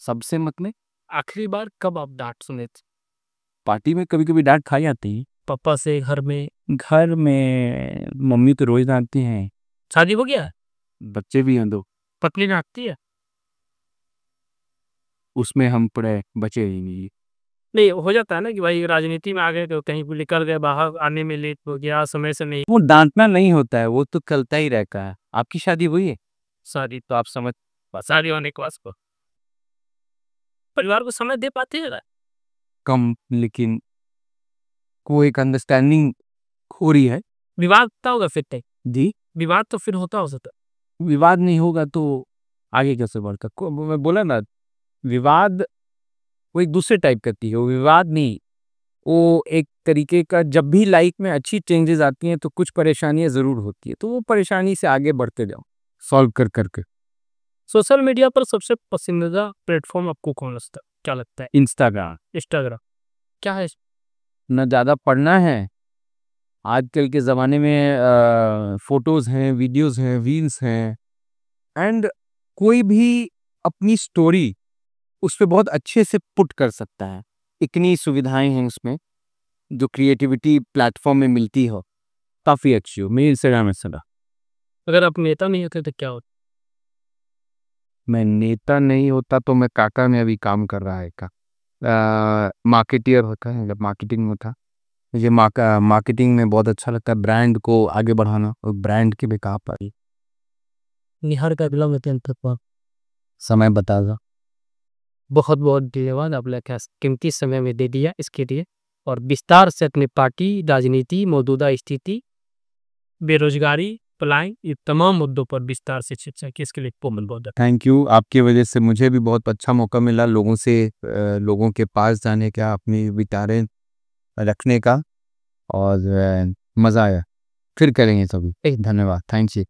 A: सबसे मतलब
B: आखिरी बार कब आप डांट सुने थे?
A: पार्टी में कभी-कभी डाँट खाई जाती है।
B: पापा से, घर में?
A: घर में मम्मी तो रोज़ डाँटती हैं,
B: शादी हो गया है?
A: बच्चे भी हैं 2,
B: पत्नी डांटती है?
A: उसमें हम पूरे बचे ही नहीं।
B: नहीं, हो जाता है ना कि भाई राजनीति में आ गए तो कहीं भी निकल गए, बाहर आने में लेट हो गया, समय से नहीं।
A: वो डाँटना नहीं होता है, वो तो चलता ही रहता है। आपकी शादी हुई है?
B: शादी तो आप समझ, शादी होने के बाद को परिवार को समय दे पाते हैं?
A: कम, लेकिन वो एक अंडरस्टैंडिंग हो रही है।
B: विवाद होता होगा फिर तक,
A: जी,
B: विवाद तो फिर होता हो सकता है।
A: विवाद नहीं होगा तो आगे कैसे बढ़ता? को मैं बोला ना, विवाद वो एक दूसरे टाइप का थी, वो विवाद नहीं। वो एक तरीके का, जब भी लाइफ में अच्छी चेंजेस आती हैं तो कुछ परेशानियाँ ज़रूर होती है, तो वो परेशानी से आगे बढ़ते जाओ, सॉल्व कर के।
B: सोशल मीडिया पर सबसे पसंदीदा प्लेटफॉर्म आपको कौन लगता है, क्या लगता है?
A: इंस्टाग्राम।
B: इंस्टाग्राम। क्या है?
A: ना ज़्यादा पढ़ना है, आजकल के ज़माने में फ़ोटोज़ हैं, वीडियोज़ हैं, रील्स हैं, एंड कोई भी अपनी स्टोरी उस पे बहुत अच्छे से पुट कर सकता है। इतनी सुविधाएँ हैं उसमें, जो क्रिएटिविटी प्लेटफ़ॉर्म में मिलती हो, काफ़ी अच्छी हो। मेरी इंस्टाग्राम ऐसा था।
B: अगर आप नेता नहीं होते तो क्या होता?
A: मैं नेता नहीं होता तो मैं काका में अभी काम कर रहा है का मार्केटियर होता है, मतलब मार्केटिंग में था। मुझे मार्केटिंग में बहुत अच्छा लगता है, ब्रांड को आगे बढ़ाना और ब्रांड के विकास पर
B: निहार का अगला अत्यंत पर
A: समय बताएगा।
B: बहुत बहुत धन्यवाद, आपने क्या कीमती समय में दे दिया इसके लिए, और विस्तार से अपनी पार्टी, राजनीति, मौजूदा स्थिति, बेरोजगारी, पलायन, ये तमाम मुद्दों पर विस्तार से चर्चा की, इसके लिए बहुत
A: थैंक यू, आपकी वजह से मुझे भी बहुत अच्छा मौका मिला लोगों से लोगों के पास जाने का, अपनी विचारें रखने का, और मज़ा आया। फिर करेंगे सभी। धन्यवाद, थैंक यू।